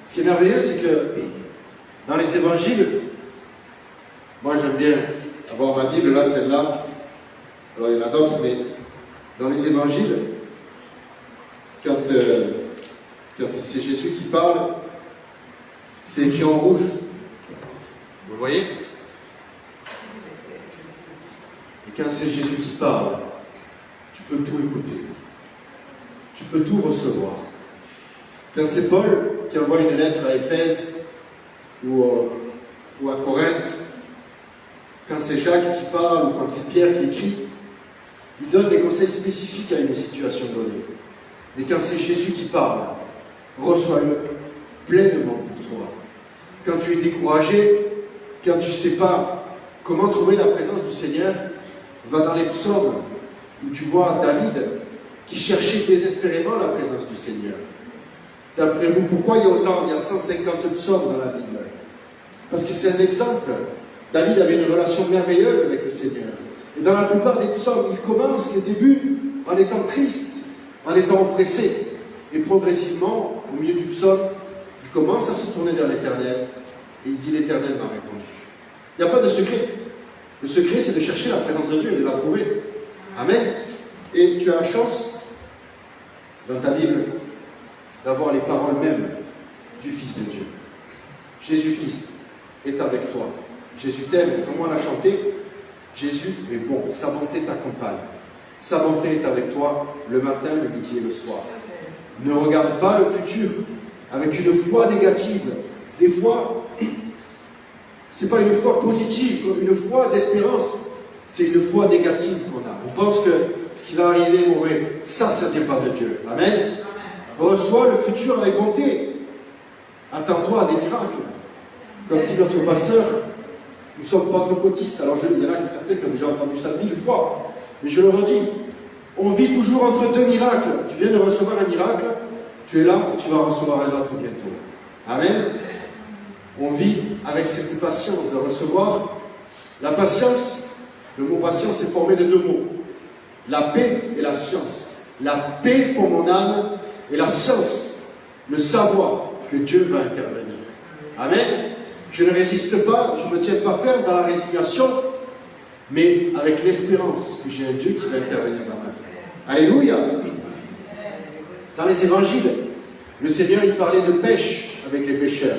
Ce qui est merveilleux, c'est que dans les évangiles, moi j'aime bien avoir ma Bible, là, celle-là, alors il y en a d'autres, mais dans les évangiles, quand c'est Jésus qui parle, c'est écrit en rouge. Vous le voyez? Et quand c'est Jésus qui parle, tu peux tout écouter. Tu peux tout recevoir. Quand c'est Paul qui envoie une lettre à Éphèse ou à Corinthe, quand c'est Jacques qui parle ou quand c'est Pierre qui écrit, il donne des conseils spécifiques à une situation donnée. Mais quand c'est Jésus qui parle, reçois-le pleinement pour toi. Quand tu es découragé, quand tu ne sais pas comment trouver la présence du Seigneur, va dans les psaumes où tu vois David qui cherchait désespérément la présence du Seigneur. D'après vous, pourquoi il y a 150 psaumes dans la Bible? Parce que c'est un exemple. David avait une relation merveilleuse avec le Seigneur. Et dans la plupart des psaumes, il commence les débuts en étant triste, en étant oppressé. Et progressivement, au milieu du psaume, il commence à se tourner vers l'Éternel. Et il dit, l'Éternel m'a répondu. Il n'y a pas de secret. Le secret, c'est de chercher la présence de Dieu et de la trouver. Amen. Et tu as la chance, dans ta Bible, d'avoir les paroles mêmes du Fils de Dieu. Jésus-Christ est avec toi. Jésus t'aime, comme on l'a chanté. Jésus est bon, sa bonté t'accompagne. Sa bonté est avec toi le matin, le midi et le soir. Ne regarde pas le futur avec une foi négative. Des fois, ce n'est pas une foi positive, une foi d'espérance. C'est une foi négative qu'on a. On pense que ce qui va arriver est mauvais. Ça ne vient pas de Dieu. Amen. Reçois le futur avec bonté. Attends-toi à des miracles. Comme dit notre pasteur, nous sommes pentecôtistes. Alors il y en a certains qui ont déjà entendu ça 1000 fois. Mais je le redis, on vit toujours entre deux miracles. Tu viens de recevoir un miracle, tu es là et tu vas recevoir un autre bientôt. Amen. On vit avec cette patience de recevoir. La patience, le mot patience est formé de deux mots. La paix et la science. La paix pour mon âme et la science, le savoir que Dieu va intervenir. Amen. Je ne résiste pas, je ne me tiens pas ferme dans la résignation, mais avec l'espérance que j'ai un Dieu qui va intervenir dans ma vie. Alléluia. Dans les évangiles, le Seigneur, il parlait de pêche avec les pêcheurs.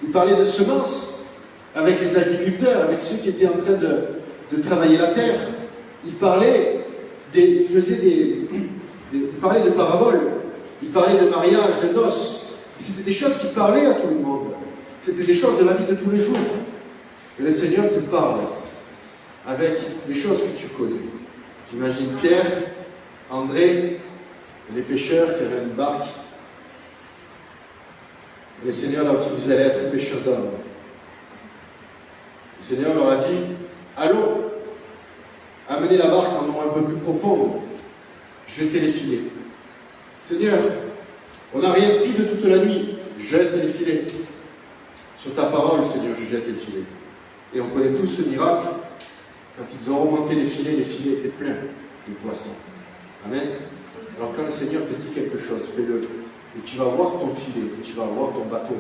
Il parlait de semences avec les agriculteurs, avec ceux qui étaient en train de travailler la terre. Il parlait il parlait de paraboles. Il parlait de mariage, de noces. C'était des choses qui parlaient à tout le monde. C'était des choses de la vie de tous les jours. Et le Seigneur te parle avec des choses que tu connais. J'imagine Pierre, André, les pêcheurs qui avaient une barque. Et le Seigneur leur dit, vous allez être pêcheurs d'hommes. Le Seigneur leur a dit, allons, amenez la barque en eau un peu plus profonde, jetez les filets. Seigneur, on n'a rien pris de toute la nuit, jette les filets. Sur ta parole, Seigneur, je jette les filets. Et on connaît tous ce miracle. Quand ils ont remonté les filets étaient pleins de poissons. Amen. Alors quand le Seigneur te dit quelque chose, fais-le. Et tu vas voir ton filet, tu vas voir ton bateau.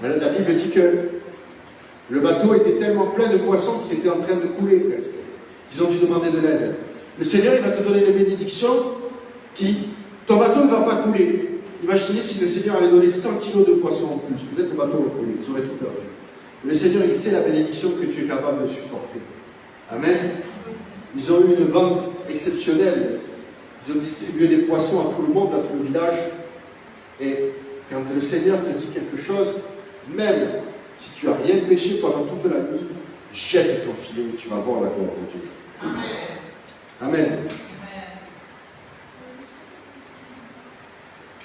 Voilà, la Bible dit que le bateau était tellement plein de poissons qu'il était en train de couler presque. Ils ont dû demander de l'aide. Le Seigneur, il va te donner les bénédictions qui... Ton bateau ne va pas couler. Imaginez si le Seigneur avait donné 100 kilos de poissons en plus. Peut-être le bateau aurait coulé, ils auraient tout perdu. Le Seigneur, il sait la bénédiction que tu es capable de supporter. Amen. Ils ont eu une vente exceptionnelle. Ils ont distribué des poissons à tout le monde, à tout le village. Et quand le Seigneur te dit quelque chose, même si tu n'as rien pêché pendant toute la nuit, jette ton filet et tu vas voir la gloire de Dieu. Amen. Amen.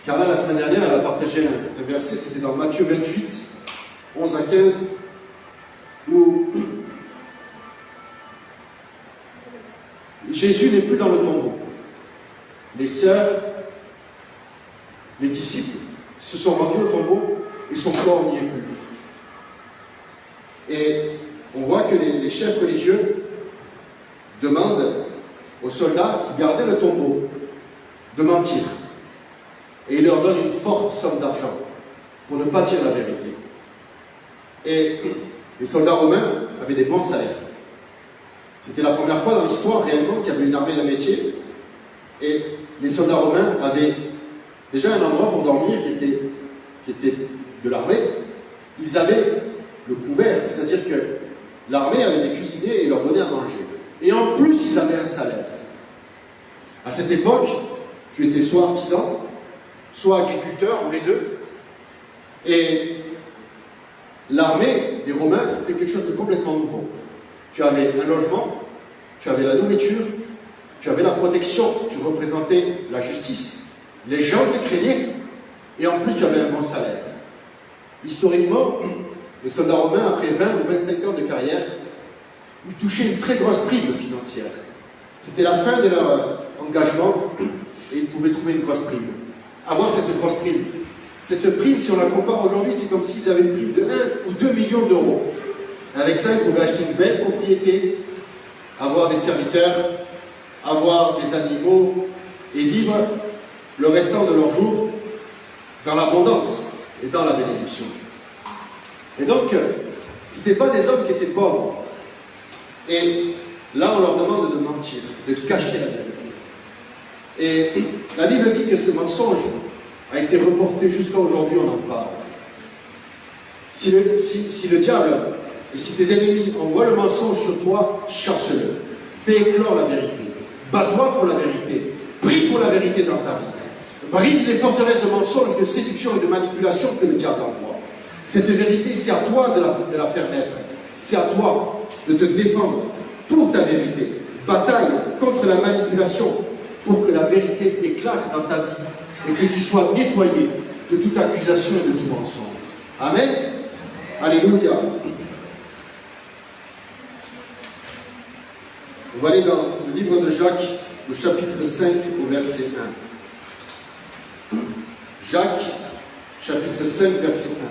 Carla, la semaine dernière, elle a partagé un verset, c'était dans Matthieu 28, 11 à 15, où Jésus n'est plus dans le tombeau. Les sœurs, les disciples se sont rendus au tombeau et son corps n'y est plus. Et on voit que les chefs religieux demandent aux soldats qui gardaient le tombeau de mentir. Et il leur donne une forte somme d'argent pour ne pas dire la vérité. Et les soldats romains avaient des bons salaires. C'était la première fois dans l'histoire réellement qu'il y avait une armée de métier. Et les soldats romains avaient déjà un endroit pour dormir qui était de l'armée. Ils avaient le couvert, c'est-à-dire que l'armée avait des cuisiniers et leur donnait à manger. Et en plus, ils avaient un salaire. À cette époque, tu étais soit artisan, soit agriculteur, ou les deux. Et l'armée des Romains était quelque chose de complètement nouveau. Tu avais un logement, tu avais la nourriture, tu avais la protection, tu représentais la justice. Les gens te craignaient, et en plus tu avais un bon salaire. Historiquement, les soldats romains, après 20 ou 25 ans de carrière, ils touchaient une très grosse prime financière. C'était la fin de leur engagement, et ils pouvaient trouver une grosse prime. Avoir cette grosse prime. Cette prime, si on la compare aujourd'hui, c'est comme s'ils avaient une prime de 1 ou 2 millions d'euros. Avec ça, ils pouvaient acheter une belle propriété, avoir des serviteurs, avoir des animaux, et vivre le restant de leurs jours dans l'abondance et dans la bénédiction. Et donc, ce n'étaient pas des hommes qui étaient pauvres. Et là, on leur demande de mentir, de cacher la vérité. Et la Bible dit que ce mensonge a été reporté jusqu'à aujourd'hui, on en parle. Si le diable et si tes ennemis envoient le mensonge sur toi, chasse-le. Fais éclore la vérité. Bats-toi pour la vérité. Prie pour la vérité dans ta vie. Brise les forteresses de mensonges, de séduction et de manipulation que le diable envoie. Cette vérité, c'est à toi de la faire naître. C'est à toi de te défendre pour ta vérité. Bataille contre la manipulation pour que la vérité éclate dans ta vie et que tu sois nettoyé de toute accusation et de tout mensonge. Amen. Alléluia. On va aller dans le livre de Jacques, au chapitre 5, au verset 1. Jacques, chapitre 5, verset 1.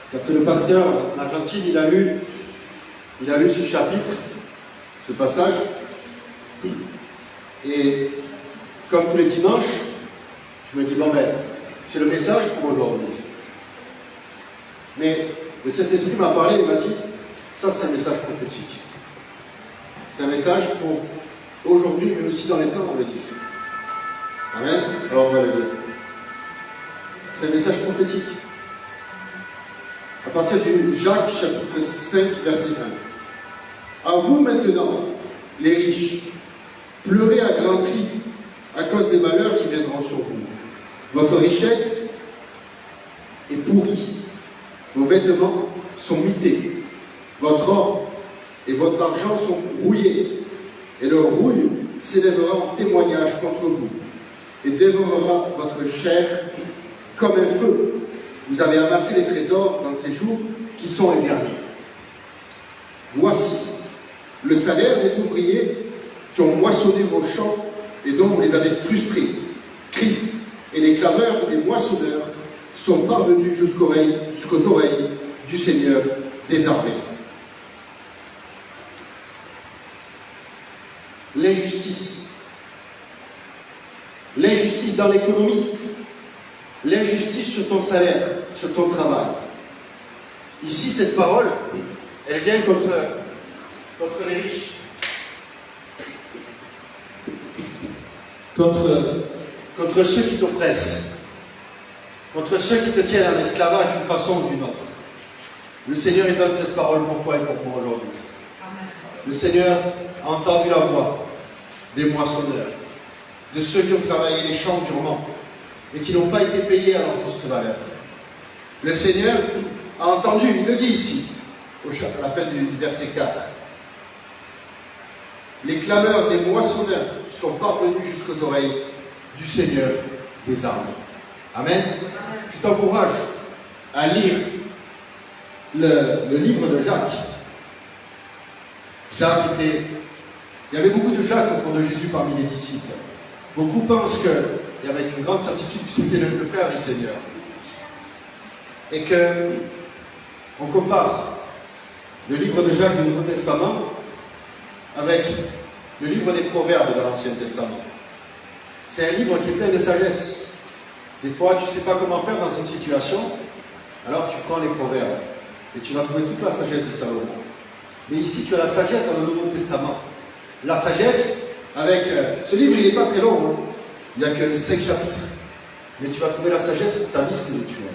Quand le pasteur en Argentine, il a lu ce chapitre, ce passage, et comme tous les dimanches, je me dis, bon ben, c'est le message pour aujourd'hui. Mais le Saint-Esprit m'a parlé, il m'a dit, ça c'est un message prophétique. C'est un message pour aujourd'hui, mais aussi dans les temps à venir. Amen. Alors on va le lire. C'est un message prophétique. À partir du Jacques, chapitre 5, verset 1. À vous maintenant, les riches, pleurez à grands cris à cause des malheurs qui viendront sur vous. Votre richesse est pourrie. Vos vêtements sont mités. Votre or et votre argent sont rouillés. Et leur rouille s'élèvera en témoignage contre vous et dévorera votre chair comme un feu. Vous avez amassé les trésors dans ces jours qui sont les derniers. Voici le salaire des ouvriers qui ont moissonné vos champs et dont vous les avez frustrés. Cris et les clameurs des moissonneurs sont parvenus jusqu'aux oreilles du Seigneur des armées. L'injustice. L'injustice dans l'économie. L'injustice sur ton salaire, sur ton travail. Ici, cette parole, elle vient contre les riches. Contre ceux qui t'oppressent. Contre ceux qui te tiennent en esclavage d'une façon ou d'une autre. Le Seigneur, il donne cette parole pour toi et pour moi aujourd'hui. Le Seigneur a entendu la voix des moissonneurs, de ceux qui ont travaillé les champs durement et qui n'ont pas été payés à leur juste valeur. Le Seigneur a entendu, il le dit ici, à la fin du verset 4. Les clameurs des moissonneurs sont parvenus jusqu'aux oreilles du Seigneur des armées. Amen. Je t'encourage à lire le livre de Jacques. Il y avait beaucoup de Jacques autour de Jésus parmi les disciples. Beaucoup pensent qu'il y avait une grande certitude que c'était le frère du Seigneur. Et qu'on compare le livre de Jacques du Nouveau Testament avec le livre des Proverbes de l'Ancien Testament. C'est un livre qui est plein de sagesse. Des fois, tu ne sais pas comment faire dans une situation, alors tu prends les Proverbes et tu vas trouver toute la sagesse de Salomon. Mais ici, tu as la sagesse dans le Nouveau Testament. La sagesse, avec... ce livre, il n'est pas très long. Hein. Il n'y a que 5 chapitres. Mais tu vas trouver la sagesse pour ta vie spirituelle.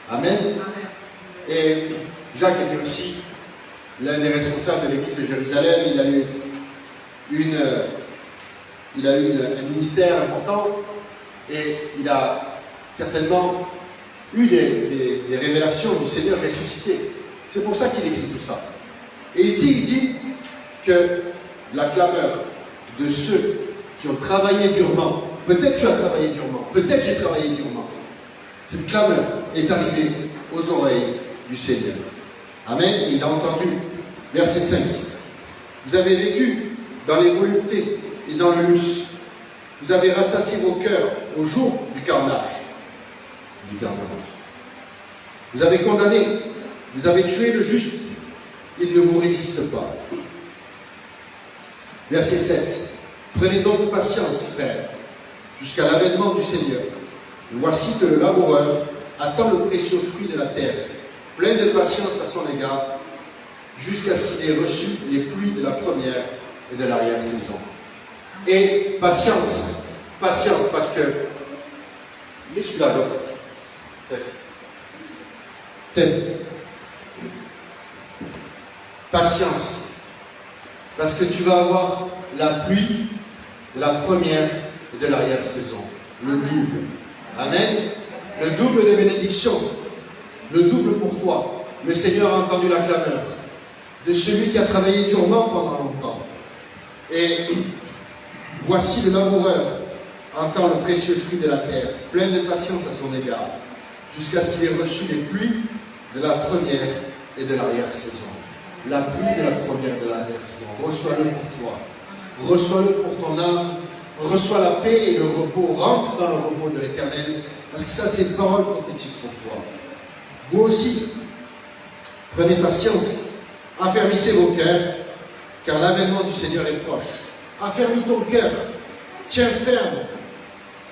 Amen. Et Jacques était aussi l'un des responsables de l'église de Jérusalem. Il a eu un ministère important. Et il a certainement eu des révélations du Seigneur ressuscité. C'est pour ça qu'il écrit tout ça. Et ici, il dit que la clameur de ceux qui ont travaillé durement, peut-être tu as travaillé durement, peut-être j'ai travaillé durement, cette clameur est arrivée aux oreilles du Seigneur. Amen. Et il a entendu. Verset 5. Vous avez vécu dans les voluptés et dans le luxe. Vous avez rassasié vos cœurs au jour du carnage. Vous avez condamné, vous avez tué le juste. Il ne vous résiste pas. Verset 7. Prenez donc patience, frères, jusqu'à l'avènement du Seigneur. Voici que le laboureur attend le précieux fruit de la terre, plein de patience à son égard, jusqu'à ce qu'il ait reçu les pluies de la première et de l'arrière-saison. Et patience, parce que... Mais celui-là, test. Patience, parce que tu vas avoir la pluie de la première et de l'arrière-saison, le double. Amen. Le double de bénédiction, le double pour toi. Le Seigneur a entendu la clameur de celui qui a travaillé durement pendant longtemps. Et voici le laboureur entend le précieux fruit de la terre, plein de patience à son égard, jusqu'à ce qu'il ait reçu les pluies de la première et de l'arrière-saison. La pluie de la première et de l'arrière-saison. Reçois-le pour toi. Reçois-le pour ton âme. Reçois la paix et le repos. Rentre dans le repos de l'Éternel. Parce que ça, c'est une parole prophétique pour toi. Vous aussi, prenez patience. Affermissez vos cœurs, car l'avènement du Seigneur est proche. Affermis ton cœur. Tiens ferme.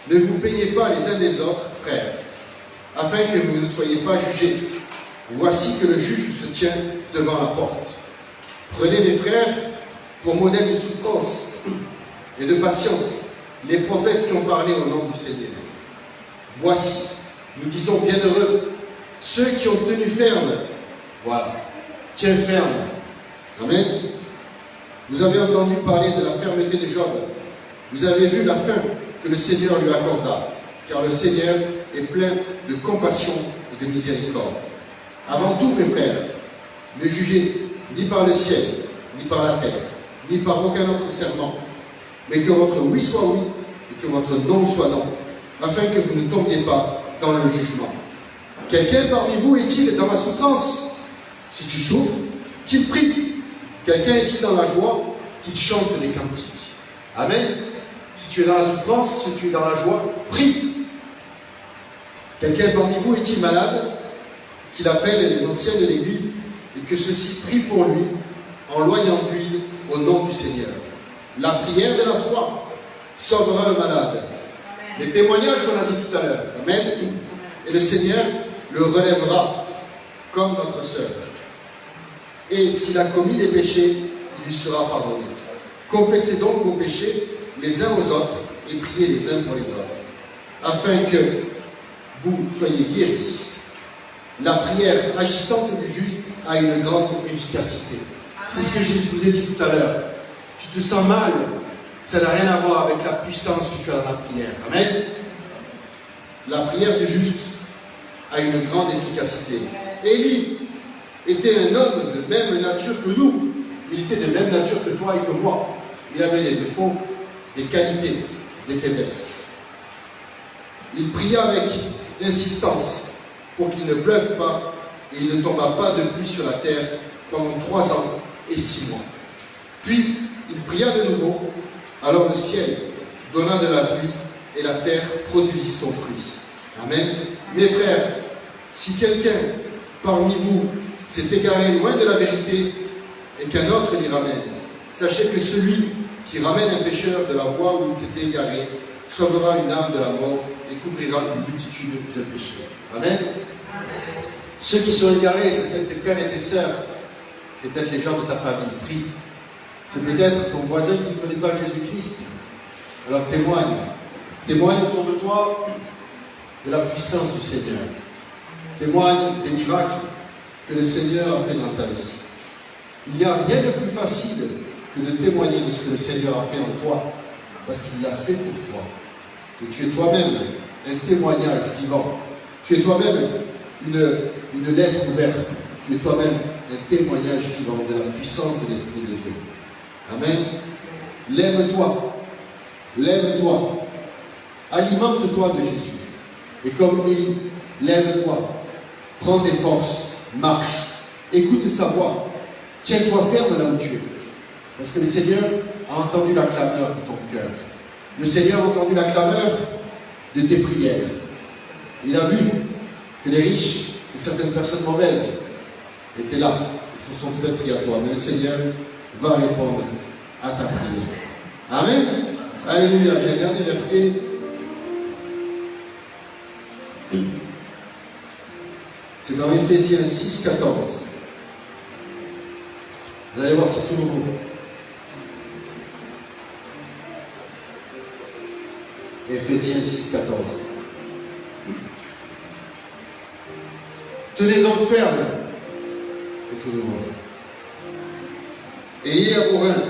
Ne vous plaignez pas les uns des autres, frères, afin que vous ne soyez pas jugés. Voici que le juge se tient devant la porte. Prenez mes frères pour modèle de souffrance et de patience les prophètes qui ont parlé au nom du Seigneur. Voici, nous disons bienheureux ceux qui ont tenu ferme. Voilà, tiens ferme. Amen. Vous avez entendu parler de la fermeté de Job. Vous avez vu la fin que le Seigneur lui accorda, car le Seigneur est plein de compassion et de miséricorde. Avant tout, mes frères, ne jugez ni par le ciel, ni par la terre, ni par aucun autre serment, mais que votre oui soit oui et que votre non soit non, afin que vous ne tombiez pas dans le jugement. Quelqu'un parmi vous est-il dans la souffrance? Si tu souffres, qu'il prie. Quelqu'un est-il dans la joie? Qu'il chante des cantiques. Amen. Si tu es dans la souffrance, si tu es dans la joie, prie. Quelqu'un parmi vous est-il malade? Qu'il appelle les anciens de l'Église et que ceux-ci prient pour lui en loignant d'huile au nom du Seigneur. La prière de la foi sauvera le malade. Les témoignages qu'on a dit tout à l'heure. Amen. Et le Seigneur le relèvera comme notre sœur. Et s'il a commis des péchés, il lui sera pardonné. Confessez donc vos péchés les uns aux autres et priez les uns pour les autres, afin que vous soyez guéris. La prière agissante du juste a une grande efficacité. C'est ce que je vous ai dit tout à l'heure. Tu te sens mal, ça n'a rien à voir avec la puissance que tu as dans la prière. Amen. La prière du juste a une grande efficacité. Élie était un homme de même nature que nous. Il était de même nature que toi et que moi. Il avait des défauts, des qualités, des faiblesses. Il pria avec insistance pour qu'il ne pleuve pas et il ne tomba pas de pluie sur la terre pendant 3 ans et 6 mois. Puis il pria de nouveau, alors le ciel donna de la pluie et la terre produisit son fruit. Amen. Mes frères, si quelqu'un parmi vous s'est égaré loin de la vérité et qu'un autre l'y ramène, sachez que celui qui ramène un pécheur de la voie où il s'était égaré sauvera une âme de la mort et couvrira une multitude de péchés. Amen. Ceux qui sont égarés, c'est peut-être tes frères et tes sœurs, c'est peut-être les gens de ta famille. Prie. C'est peut-être ton voisin qui ne connaît pas Jésus-Christ. Alors témoigne. Témoigne autour de toi de la puissance du Seigneur. Témoigne des miracles que le Seigneur a fait dans ta vie. Il n'y a rien de plus facile que de témoigner de ce que le Seigneur a fait en toi, parce qu'il l'a fait pour toi. Et tu es toi-même un témoignage vivant. Tu es toi-même une lettre ouverte. Tu es toi-même un témoignage vivant de la puissance de l'Esprit de Dieu. Amen. Lève-toi. Lève-toi. Alimente-toi de Jésus. Et comme il, lève-toi. Prends des forces. Marche. Écoute sa voix. Tiens-toi ferme là où tu es. Parce que le Seigneur a entendu la clameur de ton cœur. Le Seigneur a entendu la clameur de tes prières. Il a vu que les riches et certaines personnes mauvaises étaient là. Ils se sont peut-être pris à toi. Mais le Seigneur va répondre à ta prière. Amen. Alléluia. J'ai un dernier verset. C'est dans Éphésiens 6, 14. Vous allez voir, c'est tout nouveau. Éphésiens 6, 14. Tenez donc ferme. C'est tout nouveau. Ayez à vos reins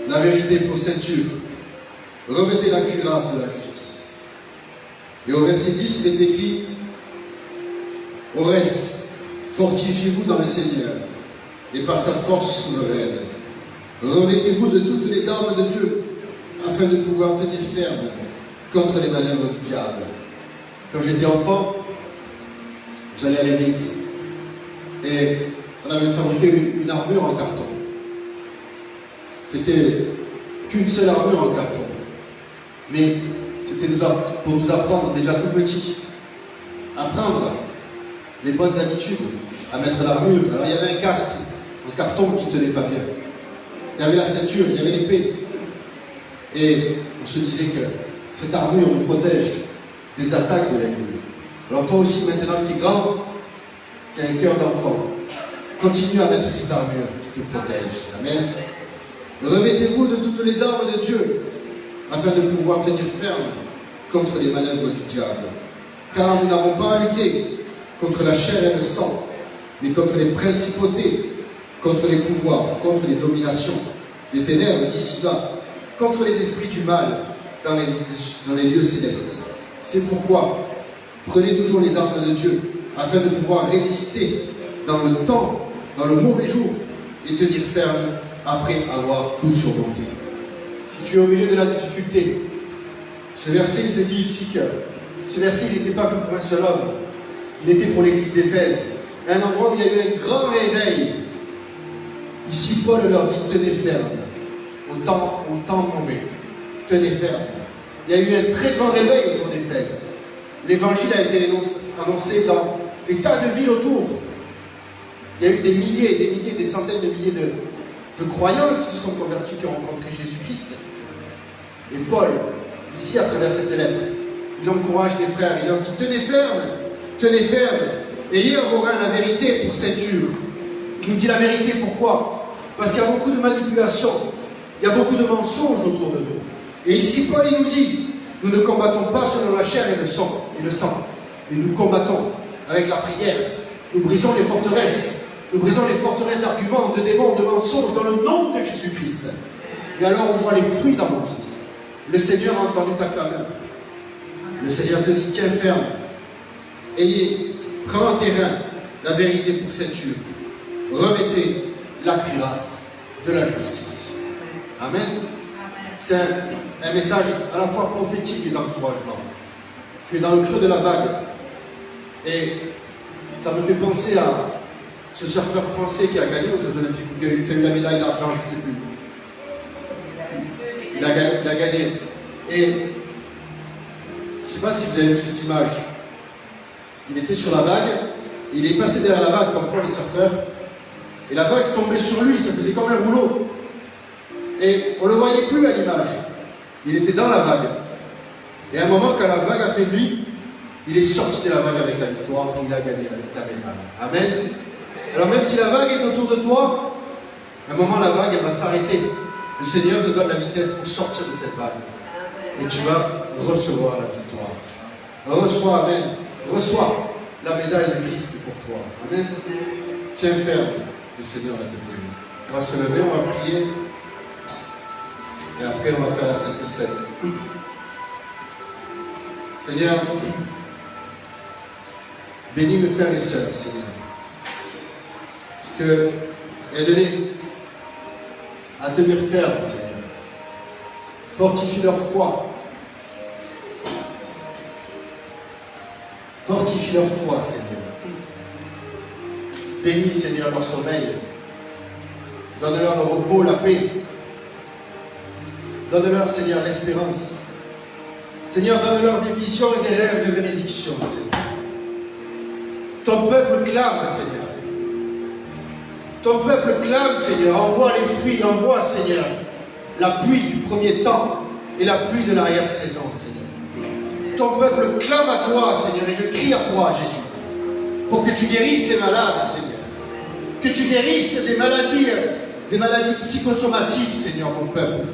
la vérité pour ceinture. Revêtez la cuirasse de la justice. Et au verset 10, il est écrit: au reste, fortifiez-vous dans le Seigneur et par sa force souveraine. Revêtez-vous de toutes les armes de Dieu, afin de pouvoir tenir ferme contre les manœuvres du diable. Quand j'étais enfant, j'allais à l'église et on avait fabriqué une armure en carton. C'était qu'une seule armure en carton. Mais c'était pour nous apprendre déjà tout petit à prendre les bonnes habitudes, à mettre l'armure. Alors il y avait un casque en carton qui ne tenait pas bien. Il y avait la ceinture, il y avait l'épée. Et on se disait que cette armure nous protège des attaques de l'ennemi. Alors toi aussi, maintenant qui es grand, qui as un cœur d'enfant, continue à mettre cette armure qui te protège. Amen. Revêtez-vous de toutes les armes de Dieu, afin de pouvoir tenir ferme contre les manœuvres du diable. Car nous n'avons pas à lutter contre la chair et le sang, mais contre les principautés, contre les pouvoirs, contre les dominations, les ténèbres d'ici-bas, contre les esprits du mal dans les lieux célestes. C'est pourquoi prenez toujours les armes de Dieu, afin de pouvoir résister dans le temps, dans le mauvais jour, et tenir ferme après avoir tout surmonté. Si tu es au milieu de la difficulté, ce verset il te dit ici que ce verset il n'était pas que pour un seul homme, il était pour l'église d'Éphèse. À un endroit où il y a eu un grand réveil. Ici Paul leur dit tenez ferme au temps mauvais, tenez ferme. Il y a eu un très grand réveil autour d'Éphèse. L'évangile a été annoncé dans des tas de villes autour. Il y a eu des milliers, des centaines de milliers de croyants qui se sont convertis, qui ont rencontré Jésus-Christ. Et Paul, ici à travers cette lettre, il encourage les frères, il leur dit tenez ferme, ayez en vos reins la vérité pour ceinture. Il nous dit la vérité pourquoi? Parce qu'il y a beaucoup de manipulations, il y a beaucoup de mensonges autour de nous. Et ici Paul il nous dit, nous ne combattons pas selon la chair et le sang, mais nous combattons avec la prière. Nous brisons les forteresses. Nous brisons les forteresses d'arguments, de démons, de mensonges dans le nom de Jésus-Christ. Et alors on voit les fruits dans nos vies. Le Seigneur a entendu ta clameur. Le Seigneur te dit, tiens ferme. Prends en tes reins la vérité pour ceinture. Remettez la cuirasse de la justice. Amen. C'est un message à la fois prophétique et d'encouragement. Tu es dans le creux de la vague. Et ça me fait penser à ce surfeur français qui a gagné aux Jeux Olympiques, qui a eu la médaille d'argent, je ne sais plus. Il a gagné. Et je ne sais pas si vous avez vu cette image. Il était sur la vague, et il est passé derrière la vague comme font les surfeurs, et la vague tombait sur lui, ça faisait comme un rouleau. Et on ne le voyait plus à l'image. Il était dans la vague. Et à un moment, quand la vague a fait nuit, il est sorti de la vague avec la victoire, et il a gagné la médaille. Amen. Alors même si la vague est autour de toi, à un moment la vague elle va s'arrêter. Le Seigneur te donne la vitesse pour sortir de cette vague. Et tu vas recevoir la victoire. Reçois, amen. Reçois la médaille de Christ pour toi. Amen. Tiens ferme, le Seigneur va te bénir. On va se lever, on va prier. Et après on va faire la Sainte Seine. Seigneur, bénis mes frères et sœurs, Seigneur. Aide-les à tenir ferme, Seigneur. Fortifie leur foi. Fortifie leur foi, Seigneur. Bénis, Seigneur, leur sommeil. Donne-leur le repos, la paix. Donne-leur, Seigneur, l'espérance. Seigneur, donne-leur des visions et des rêves de bénédiction, Seigneur. Ton peuple clame, Seigneur. Ton peuple clame, Seigneur. Envoie les fruits, envoie, Seigneur, la pluie du premier temps et la pluie de l'arrière-saison, Seigneur. Ton peuple clame à toi, Seigneur, et je crie à toi, Jésus, pour que tu guérisses les malades, Seigneur. Que tu guérisses des maladies psychosomatiques, Seigneur, mon peuple.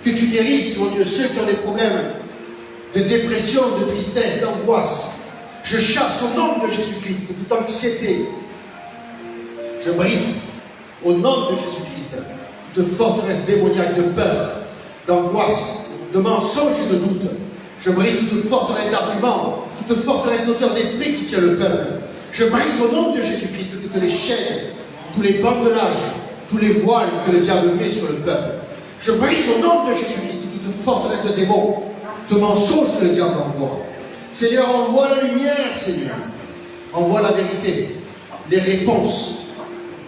Que tu guérisses, mon Dieu, ceux qui ont des problèmes de dépression, de tristesse, d'angoisse. Je chasse au nom de Jésus-Christ toute anxiété. Je brise au nom de Jésus-Christ toute forteresse démoniaque de peur, d'angoisse, de mensonge et de doute. Je brise toute forteresse d'arguments, toute forteresse d'auteur d'esprit qui tient le peuple. Je brise au nom de Jésus-Christ toutes les chaînes, tous les bandelages, tous les voiles que le diable met sur le peuple. Je brise au nom de Jésus-Christ toute forteresse de démons, de mensonges que le diable envoie. Seigneur, envoie la lumière, Seigneur. Envoie la vérité, les réponses.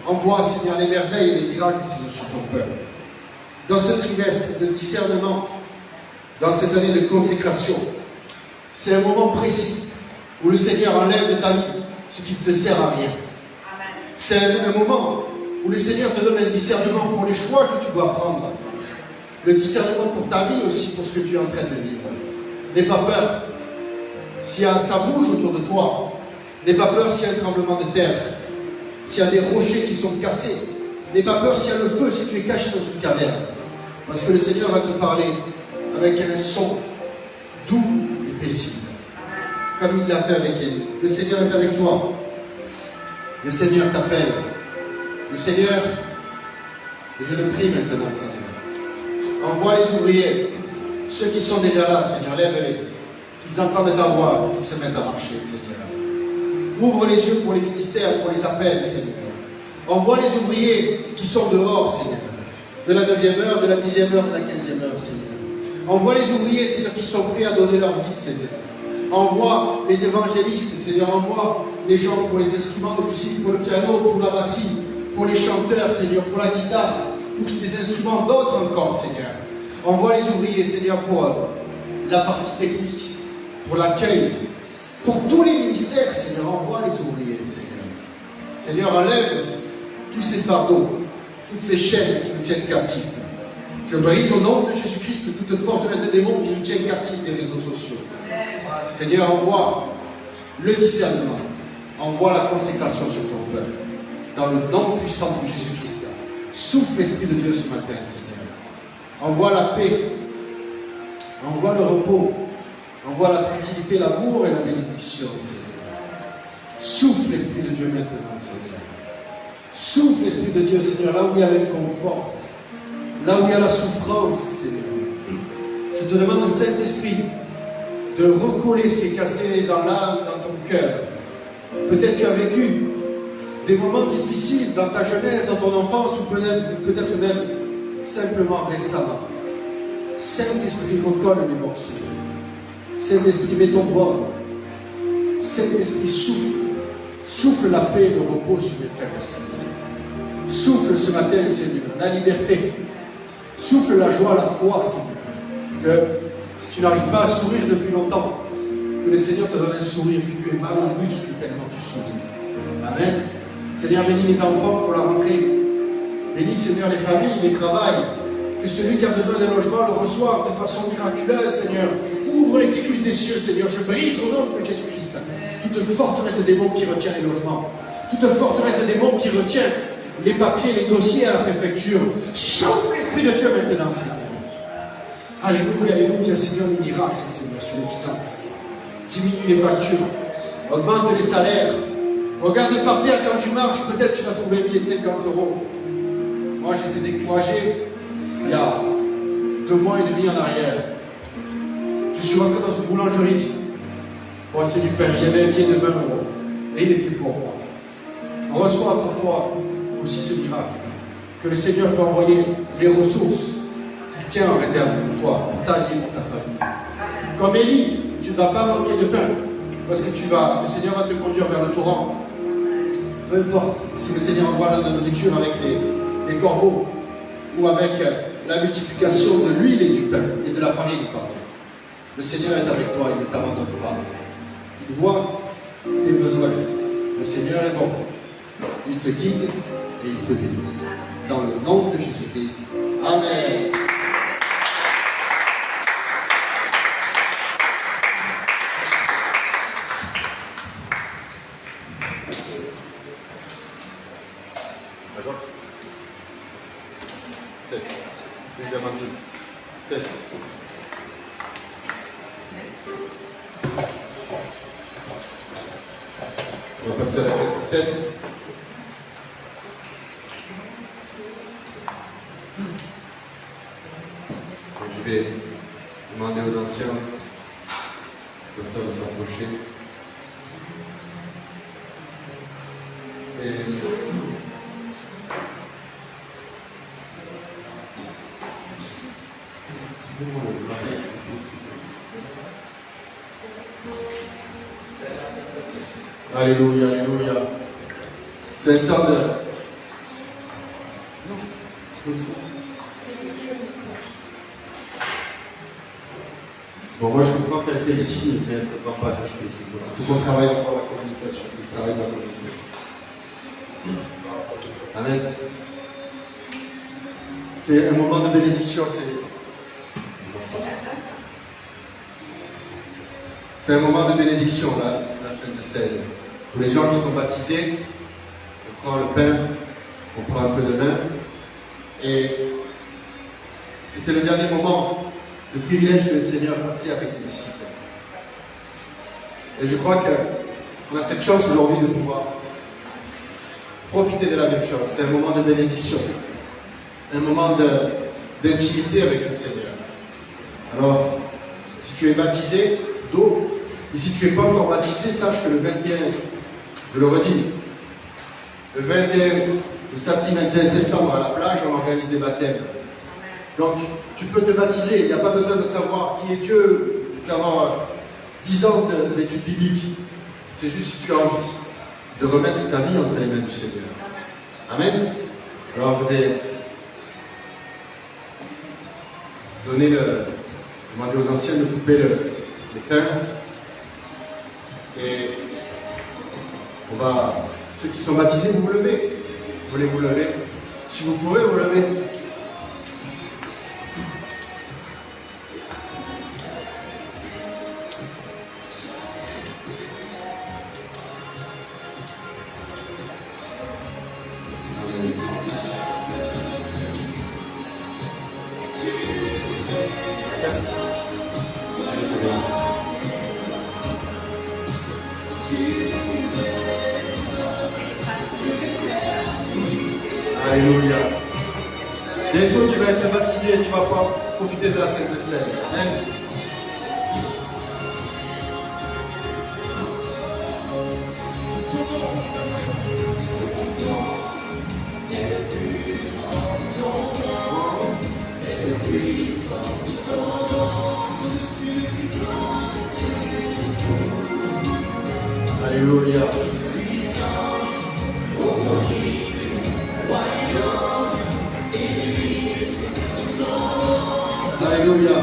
Envoie, Seigneur, les merveilles et les miracles, Seigneur, sur ton peuple. Dans ce trimestre de discernement, dans cette année de consécration, c'est un moment précis où le Seigneur enlève de ta vie ce qui ne te sert à rien. C'est un moment où le Seigneur te donne un discernement pour les choix que tu dois prendre. Le discernement pour ta vie aussi, pour ce que tu es en train de vivre. N'aie pas peur. Si ça bouge autour de toi, n'aie pas peur s'il y a un tremblement de terre, s'il y a des rochers qui sont cassés. N'aie pas peur s'il y a le feu, si tu es caché dans une caverne. Parce que le Seigneur va te parler avec un son doux et paisible. Comme il l'a fait avec Élie. Le Seigneur est avec toi. Le Seigneur t'appelle. Le Seigneur, et je le prie maintenant, Seigneur, envoie les ouvriers, ceux qui sont déjà là, Seigneur, lève-les, qu'ils entendent ta voix, qu'ils se mettent à marcher, Seigneur. Ouvre les yeux pour les ministères, pour les appels, Seigneur. Envoie les ouvriers qui sont dehors, Seigneur, de la 9e heure, de la 10e heure, de la 15e heure, Seigneur. Envoie les ouvriers, Seigneur, qui sont prêts à donner leur vie, Seigneur. Envoie les évangélistes, Seigneur, envoie les gens pour les instruments de musique, pour le piano, pour la batterie, pour les chanteurs, Seigneur, pour la guitare, pour des instruments d'autres encore, Seigneur. Envoie les ouvriers, Seigneur, pour la partie technique, pour l'accueil, pour tous les ministères, Seigneur, envoie les ouvriers, Seigneur. Seigneur, enlève tous ces fardeaux, toutes ces chaînes qui nous tiennent captifs. Je brise au nom de Jésus-Christ toute forteresse de démons qui nous tiennent captifs des réseaux sociaux. Seigneur, envoie le discernement, envoie la consécration sur ton peuple. Dans le nom puissant de Jésus-Christ. Souffle l'Esprit de Dieu ce matin, Seigneur. Envoie la paix, envoie le repos, envoie la tranquillité, l'amour et la bénédiction, Seigneur. Souffle l'Esprit de Dieu maintenant, Seigneur. Souffle l'Esprit de Dieu, Seigneur, là où il y a l'inconfort, là où il y a la souffrance, Seigneur. Je te demande, Saint-Esprit, de recoller ce qui est cassé dans l'âme, dans ton cœur. Peut-être tu as vécu des moments difficiles dans ta jeunesse, dans ton enfance, ou peut-être même simplement récemment. Saint-Esprit, recolle les morceaux. Saint-Esprit, mets ton bord. Saint-Esprit, souffle. Souffle la paix et le repos sur mes frères et sœurs. Souffle ce matin, Seigneur, la liberté. Souffle la joie, la foi, Seigneur. Que si tu n'arrives pas à sourire depuis longtemps, que le Seigneur te donne un sourire, que tu aies mal aux muscles tellement tu souris. Amen. Seigneur, bénis les enfants pour la rentrée. Bénis, Seigneur, les familles, les travails. Que celui qui a besoin d'un logement le reçoive de façon miraculeuse, Seigneur. Ouvre les écluses des cieux, Seigneur. Je brise au nom de Jésus-Christ toute forteresse de démons qui retient les logements. Toute forteresse de démons qui retient les papiers, les dossiers à la préfecture. Chauffe l'Esprit de Dieu maintenant, Seigneur. Alléluia, alléluia, Seigneur, les miracles, Seigneur, sur les finances. Diminue les factures. Augmente les salaires. Regarde par terre quand tu marches, peut-être tu vas trouver un billet de 50 euros. Moi, j'étais découragé il y a 2 mois et demi en arrière. Je suis rentré dans une boulangerie pour acheter du pain. Il y avait un billet de 20 euros. Et il était pour moi. On reçoit pour toi aussi ce miracle. Que le Seigneur peut envoyer les ressources qu'il tient en réserve pour toi, pour ta vie, pour ta famille. Comme Élie, tu ne vas pas manquer de faim. Parce que le Seigneur va te conduire vers le torrent. Peu importe si le Seigneur envoie la nourriture avec les corbeaux ou avec la multiplication de l'huile et du pain et de la farine, pardon. Le Seigneur est avec toi, il ne t'abandonne pas. Il voit tes besoins. Le Seigneur est bon. Il te guide et il te bénit. Dans le nom de Jésus-Christ. Amen. Test. Je vais garantir. Test. On va passer à la scène. Donc je vais demander aux anciens de s'approcher. Et alléluia, alléluia. C'est un temps de... Bon, moi je comprends qu'elle fait ici, mais elle ne comprend pas que je fais ici. Il faut qu'on travaille encore la communication. Il faut que je travaille la communication. Amen. C'est un moment de bénédiction. C'est un moment de bénédiction, là, la Sainte Seine. Pour les gens qui sont baptisés, on prend le pain, on prend un peu de vin, et C'était le dernier moment, le privilège que le Seigneur passait avec les disciples. Et je crois qu'on a cette chance aujourd'hui de pouvoir profiter de la même chose. C'est un moment de bénédiction, un moment d'intimité avec le Seigneur. Alors, si tu es baptisé d'eau, et si tu n'es pas encore baptisé, sache que le 21, je le redis, le 21, le samedi 21 septembre à la plage, on organise des baptêmes. Donc, tu peux te baptiser, il n'y a pas besoin de savoir qui est Dieu, d'avoir 10 ans d'études bibliques. C'est juste si tu as envie de remettre ta vie entre les mains du Seigneur. Amen. Alors, je vais demander aux anciens de couper le pain. Et ceux qui sont baptisés, vous vous levez. Vous voulez vous lever? Si vous pouvez, vous levez. Alléluia. Bientôt tu vas être baptisé et tu vas pouvoir profiter de la Sainte Seine. Amen. Alléluia. Alléluia.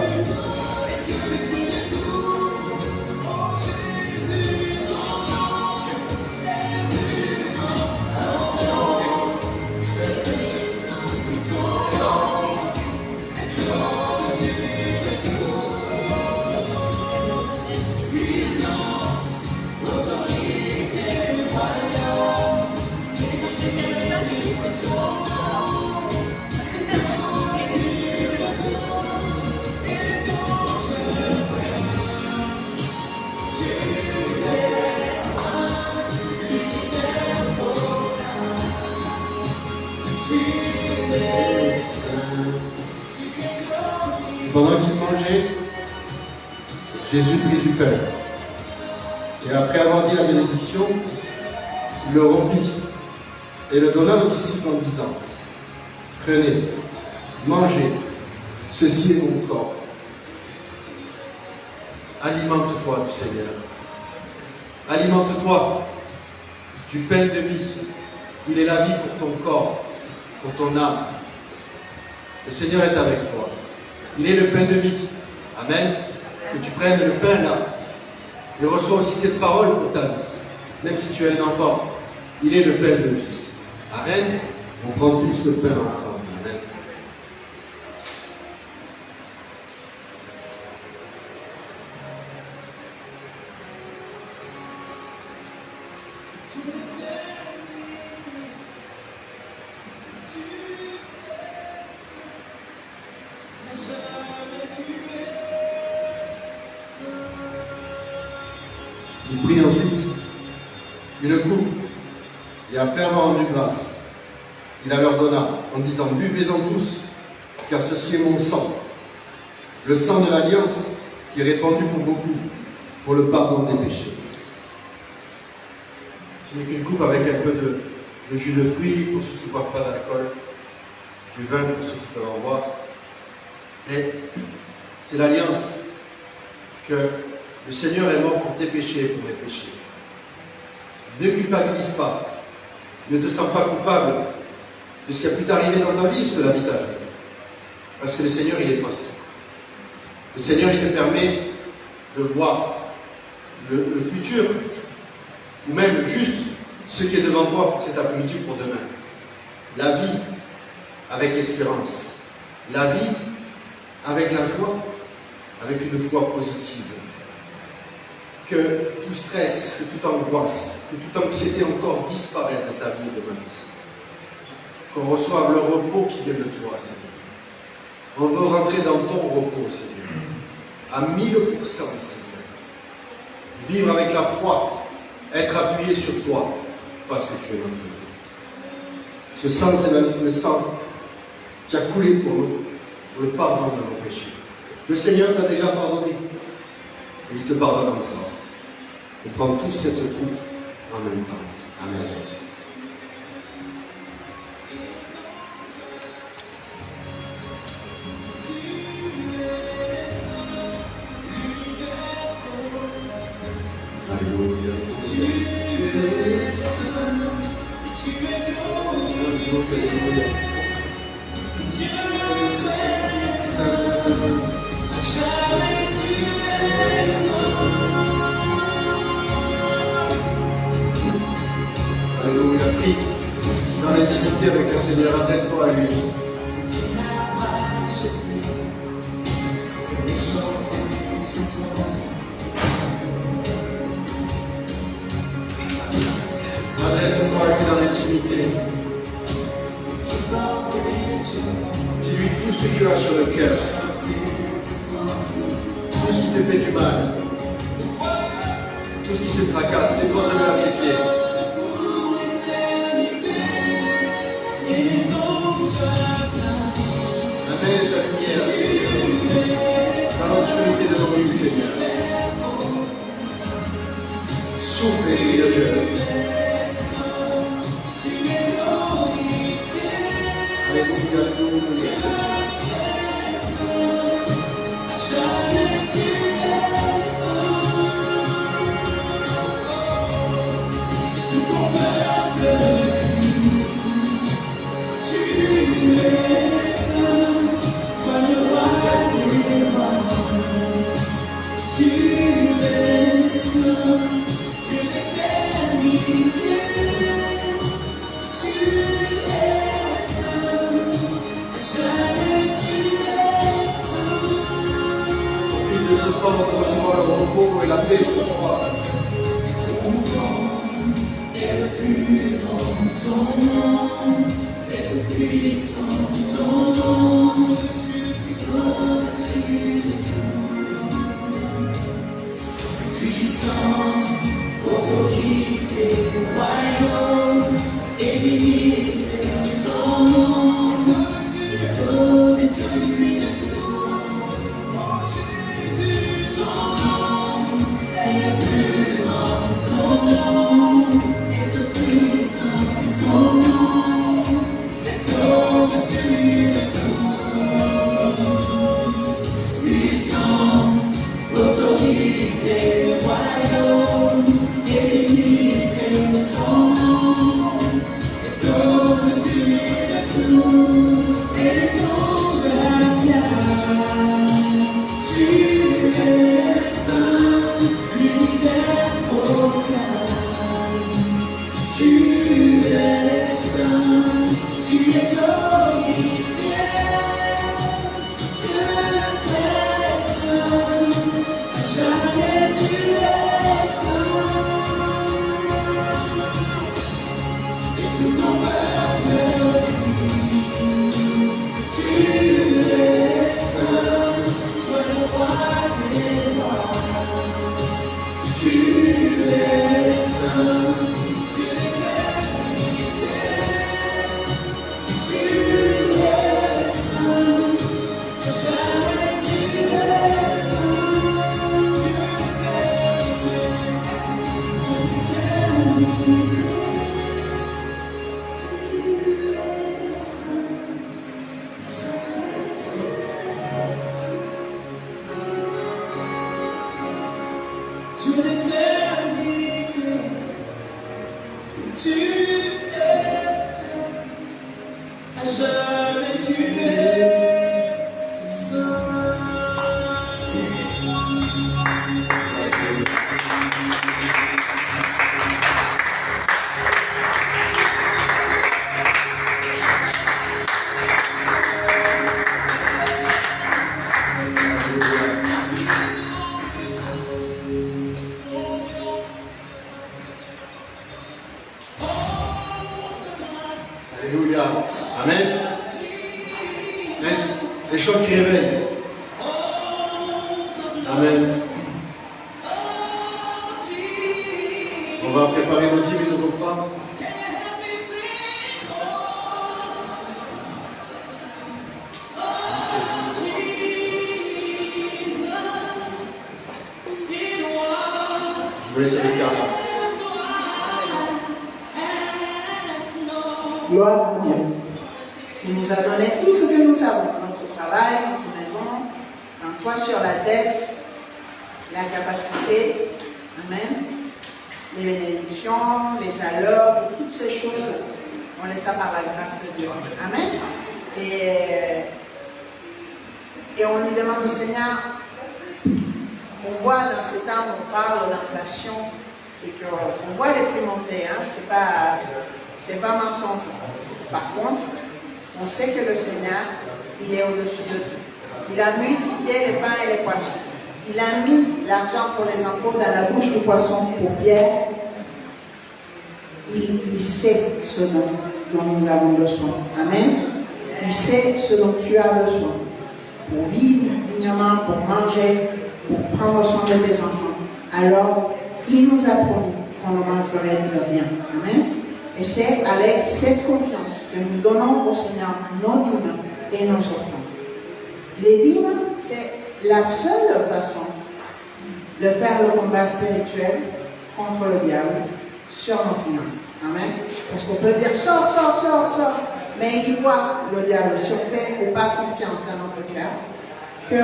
Pendant qu'il mangeait, Jésus prit du pain. Et après avoir dit la bénédiction, il le rompit et le donna aux disciples en disant: Prenez, mangez, ceci est mon corps. Alimente-toi du Seigneur. Alimente-toi du pain de vie. Il est la vie pour ton corps, pour ton âme. Le Seigneur est avec toi. Il est le pain de vie. Amen. Que tu prennes le pain là. Et reçois aussi cette parole pour ta vie. Même si tu es un enfant, il est le pain de vie. Amen. On prend tous le pain ensemble. Amen. Il prit ensuite une coupe, et après avoir rendu grâce, il la leur donna, en disant: Buvez-en tous, car ceci est mon sang, le sang de l'alliance, qui est répandu pour beaucoup, pour le pardon des péchés. Ce n'est qu'une coupe avec un peu de jus de fruits, pour ceux qui ne boivent pas d'alcool, du vin pour ceux qui peuvent en boire. Mais c'est l'alliance que le Seigneur est mort pour tes péchés et pour mes péchés. Ne culpabilise pas. Ne te sens pas coupable de ce qui a pu t'arriver dans ta vie, ce que la vie t'a fait. Parce que le Seigneur, il est poste. Le Seigneur, il te permet de voir le futur, ou même juste ce qui est devant toi pour cet après-midi, pour demain. La vie avec espérance. La vie avec la joie, avec une foi positive. Que tout stress, que toute angoisse, que toute anxiété encore disparaisse de ta vie et de ma vie. Qu'on reçoive le repos qui vient de toi, Seigneur. On veut rentrer dans ton repos, Seigneur. À 1000%, Seigneur. Vivre avec la foi. Être appuyé sur toi. Parce que tu es notre Dieu. Ce sang, c'est le sang qui a coulé pour nous. Pour le pardon de nos péchés. Le Seigneur t'a déjà pardonné. Et il te pardonne encore. On prend tous cette coupe en même temps. Amen. Alléluia. Alléluia. Prie dans l'intimité avec le Seigneur. Adresse-toi à lui. Adresse-toi à lui dans l'intimité. Dis-lui tout ce que tu as sur le cœur. Tout ce qui te fait du mal. Tout ce qui te tracasse. Dépose-le à ses pieds. Amène ta lumière, Seigneur. Dans l'obscurité de nos vies, Seigneur. Souffle, Esprit de Dieu. Alléluia, alléluia. Pour recevoir le repos et la paix pour toi. Ton nom est le plus grand, ton nom est tout puissant, ton nom est au-dessus de tout. Puissance, autorité, royaume et dignité, ton nom est au-dessus de tout. Des chants qui réveillent. Amen. On va préparer nos dîmes et nos offrandes. Je vous laisse avec Carla. Gloire à Dieu, qui nous a donné tout ce que nous savons, notre travail, notre maison, un toit sur la tête, la capacité, amen, les bénédictions, les allocs, toutes ces choses, on les a par la grâce de Dieu. Amen. Et on lui demande au Seigneur, on voit dans ces temps où on parle d'inflation et qu'on voit les prix monter, hein, c'est pas mensonge. Par contre, on sait que le Seigneur, il est au-dessus de tout. Il a multiplié les pains et les poissons. Il a mis l'argent pour les impôts dans la bouche du poisson pour Pierre. Il sait ce dont nous avons besoin. Amen. Il sait ce dont tu as besoin. Pour vivre dignement, pour manger, pour prendre soin de tes enfants. Alors, il nous a promis qu'on ne manquerait de rien. Amen. Et c'est avec cette confiance que nous donnons au Seigneur nos dîmes et nos offrandes. Les dîmes, c'est la seule façon de faire le combat spirituel contre le diable sur nos finances. Amen. Parce qu'on peut dire sors, mais il voit le diable si on fait ou pas confiance à notre cœur, que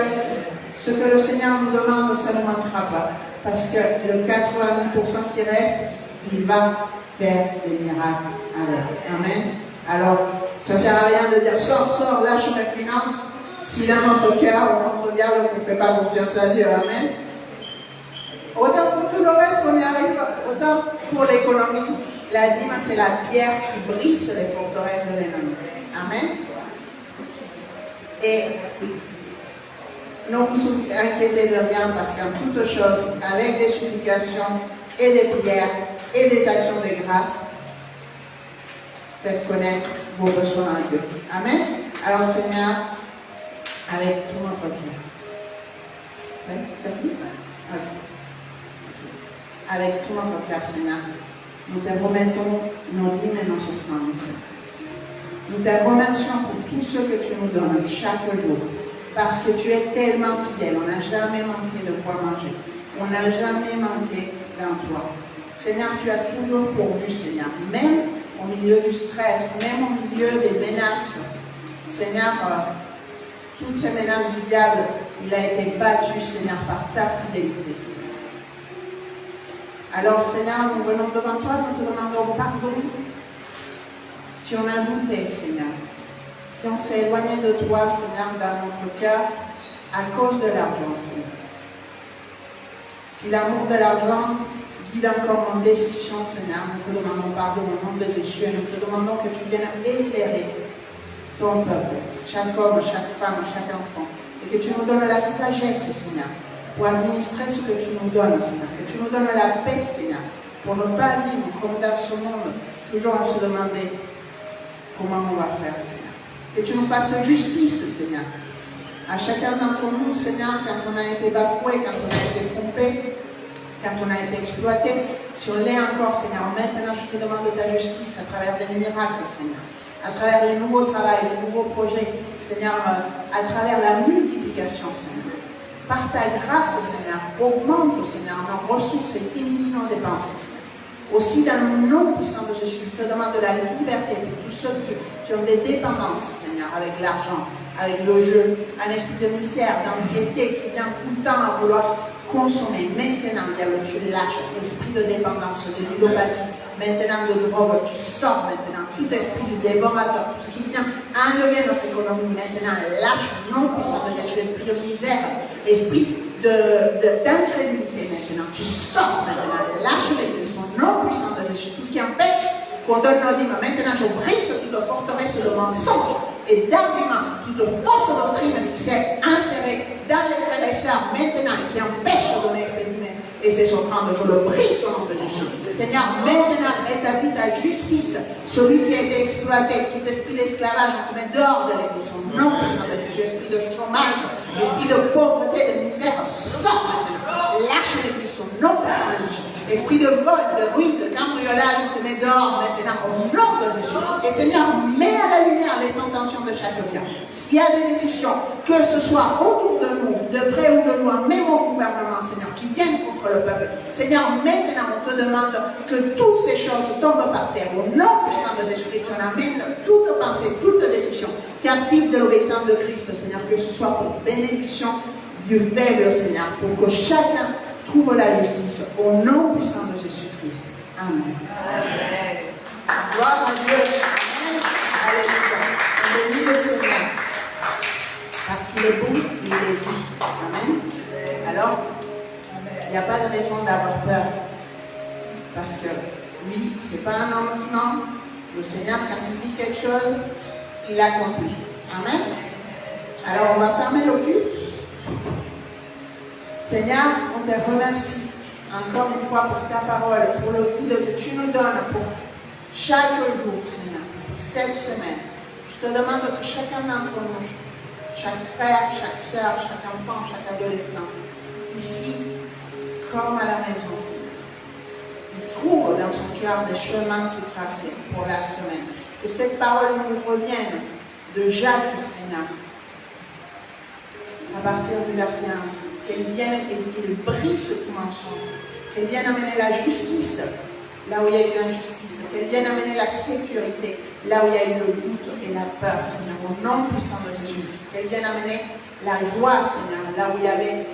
ce que le Seigneur nous demande, ça ne manquera pas. Parce que le 90% qui reste, il va faire des miracles avec. Amen. Alors, ça ne sert à rien de dire sors, lâche mes finances, si dans notre cœur, notre diable ne fait pas confiance à Dieu. Amen. Autant pour tout le reste, on y arrive. Autant pour l'économie, la dîme, c'est la pierre qui brise les forteresses de l'ennemi. Amen. Et ne vous inquiétez de rien, parce qu'en toute chose, avec des supplications et des prières et des actions de grâce, faites connaître vos besoins à Dieu. Amen. Alors Seigneur, avec tout notre cœur. T'as fini? Ok. Avec tout notre cœur, Seigneur, nous te remettons nos dîmes et nos souffrances. Nous te remercions pour tout ce que tu nous donnes chaque jour, parce que tu es tellement fidèle. On n'a jamais manqué de quoi manger. On n'a jamais manqué d'emploi. Seigneur, tu as toujours pourvu, Seigneur, même au milieu du stress, même au milieu des menaces. Seigneur, toutes ces menaces du diable, il a été battu, Seigneur, par ta fidélité, Seigneur. Alors, Seigneur, nous venons devant toi, nous te demandons pardon. Si on a douté, Seigneur, si on s'est éloigné de toi, Seigneur, dans notre cœur, à cause de l'argent, Seigneur. Si l'amour de l'argent guide encore nos décisions, Seigneur, nous te demandons pardon au nom de Jésus et nous te demandons que tu viennes éclairer ton peuple, chaque homme, chaque femme, chaque enfant, et que tu nous donnes la sagesse, Seigneur, pour administrer ce que tu nous donnes, Seigneur, que tu nous donnes la paix, Seigneur, pour ne pas vivre comme dans ce monde, toujours à se demander comment on va faire, Seigneur. Que tu nous fasses justice, Seigneur, à chacun d'entre nous, Seigneur, quand on a été bafoué, quand on a été trompé, quand on a été exploité, si on l'est encore, Seigneur, maintenant je te demande ta justice à travers des miracles, Seigneur, à travers les nouveaux travails, les nouveaux projets, Seigneur, à travers la multiplication, Seigneur. Par ta grâce, Seigneur, augmente, Seigneur, nos ressources et diminue nos dépenses, Seigneur. Aussi, dans le nom puissant de Jésus, je te demande de la liberté pour tous ceux qui ont des dépendances, Seigneur, avec l'argent, avec le jeu, un esprit de misère, d'anxiété qui vient tout le temps à vouloir consommer. Maintenant, diable, tu lâches esprit de dépendance, de ludopathie, maintenant de drogue, tu sors maintenant tout esprit du dévorateur, tout ce qui vient enlever notre économie, maintenant lâche au nom puissant de Jésus, esprit de misère, esprit d'incrédulité maintenant, tu sors maintenant, lâche l'église, au nom puissant de Jésus, tout ce qui empêche qu'on donne nos dîmes. Maintenant, je brise toute forteresse de mensonges et d'arguments, toute fausse doctrine qui s'est insérée dans les frères et sœurs maintenant et qui empêche de donner ces dîmes et c'est souffrance. Je le brise au nom de Jésus. Seigneur, maintenant, rétablis ta justice. Celui qui a été exploité, tout esprit d'esclavage, on te met dehors de l'église. Au nom puissant de Jésus, esprit de chômage, esprit de pauvreté, de misère, sors maintenant. Lâche l'église au nom puissant de Jésus. Esprit de vol, de ruine, de cambriolage, on te met dehors maintenant au nom de Jésus. Et Seigneur, mets à la lumière les intentions de chaque cœur. S'il y a des décisions, que ce soit autour de nous, de près ou de loin, même au gouvernement, Seigneur, qui viennent contre le peuple. Seigneur, maintenant, on te demande que toutes ces choses tombent par terre. Au nom puissant de Jésus-Christ, on amène toute pensée, toute décision captive de l'obéissance de Christ, Seigneur, que ce soit pour bénédiction du faible, Seigneur, pour que chacun trouve la justice. Au nom puissant de Jésus-Christ. Amen. Amen. Gloire à Dieu. Amen. Alléluia. On bénit le Seigneur. Parce qu'il est bon, il est juste. Amen. Alors, il n'y a pas de raison d'avoir peur. Parce que lui, ce n'est pas un homme qui ment. Le Seigneur, quand il dit quelque chose, il accomplit. Amen. Alors, on va fermer le culte. Seigneur, on te remercie encore une fois pour ta parole, pour le guide que tu nous donnes pour chaque jour, Seigneur, pour cette semaine. Je te demande que chacun d'entre nous, chaque frère, chaque sœur, chaque enfant, chaque adolescent, ici, comme à la maison, Seigneur, il trouve dans son cœur des chemins tout tracés pour la semaine. Que cette parole nous revienne de Jacques, Seigneur, à partir du verset 1. Qu'elle vienne et qu'elle brise tout mensonge, qu'elle vienne amener la justice là où il y a eu l'injustice, qu'elle vienne amener la sécurité là où il y a eu le doute et la peur, Seigneur, au nom puissant de Jésus-Christ, qu'elle vienne amener la joie, Seigneur, là où il y avait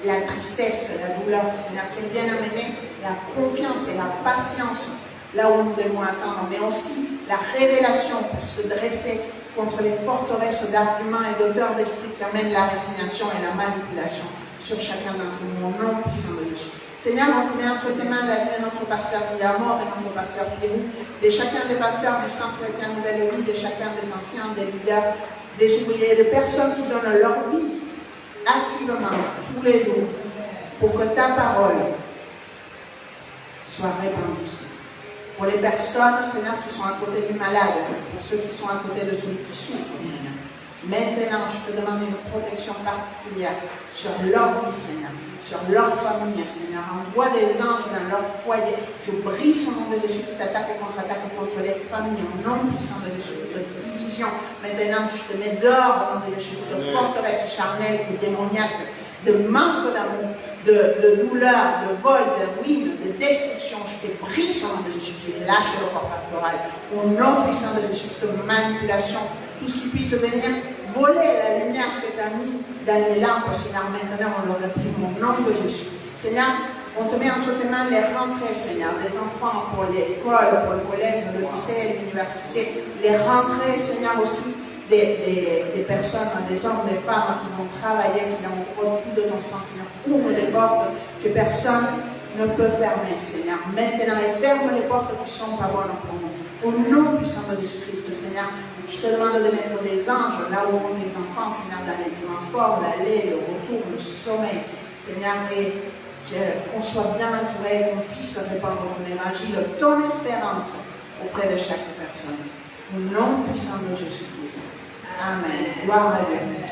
la tristesse, la douleur, Seigneur, qu'elle vienne amener la confiance et la patience là où nous devons attendre, mais aussi la révélation pour se dresser contre les forteresses d'arguments et d'auteurs d'esprit qui amènent la résignation et la manipulation sur chacun d'entre nous, au nom puissant de Jésus. Seigneur, on te met entre tes mains la vie de notre pasteur Guillermo et notre pasteur Pierrot, de chacun des pasteurs du Centre chrétien Nouvelle Vie, de chacun des anciens, des leaders, des ouvriers, de personnes qui donnent leur vie activement tous les jours pour que ta parole soit répandue. Pour les personnes, Seigneur, qui sont à côté du malade, pour ceux qui sont à côté de celui qui souffre, Seigneur. Maintenant, je te demande une protection particulière sur leur vie, Seigneur, sur leur famille, Seigneur. Envoie des anges dans leur foyer. Je brise au nom de Jésus toute attaque et contre-attaque contre les familles, au nom puissant de Jésus, toute division. Maintenant, je te mets dehors au nom de Jésus, toute forteresse charnelle ou démoniaque, de manque d'amour, de douleur, de vol, de ruine, de destruction. Je te brise au nom de Jésus, tu lâches le corps pastoral. Au nom puissant de Jésus, de manipulation, tout ce qui puisse venir voler la lumière que tu as mis dans les lampes, Seigneur. Maintenant, on le réprime au nom de Jésus. Seigneur, on te met entre tes mains les rentrées, Seigneur, des enfants pour l'école, pour le collège, le lycée, l'université, les rentrées, Seigneur, aussi des personnes, des hommes, des femmes qui vont travailler, Seigneur, au-dessus de ton sang, Seigneur. Ouvre des portes que personne ne peut fermer, Seigneur. Maintenant, et ferme les portes qui sont pas bonnes pour nous. Au nom puissant de Jésus-Christ, Seigneur, je te demande de mettre des anges là où vont tes enfants, Seigneur, dans les transports, l'aller, le retour, le sommeil, Seigneur, et qu'on soit bien entouré, qu'on puisse répandre ton évangile, ton espérance auprès de chaque personne. Au nom puissant de Jésus-Christ. Amen. Gloire à Dieu.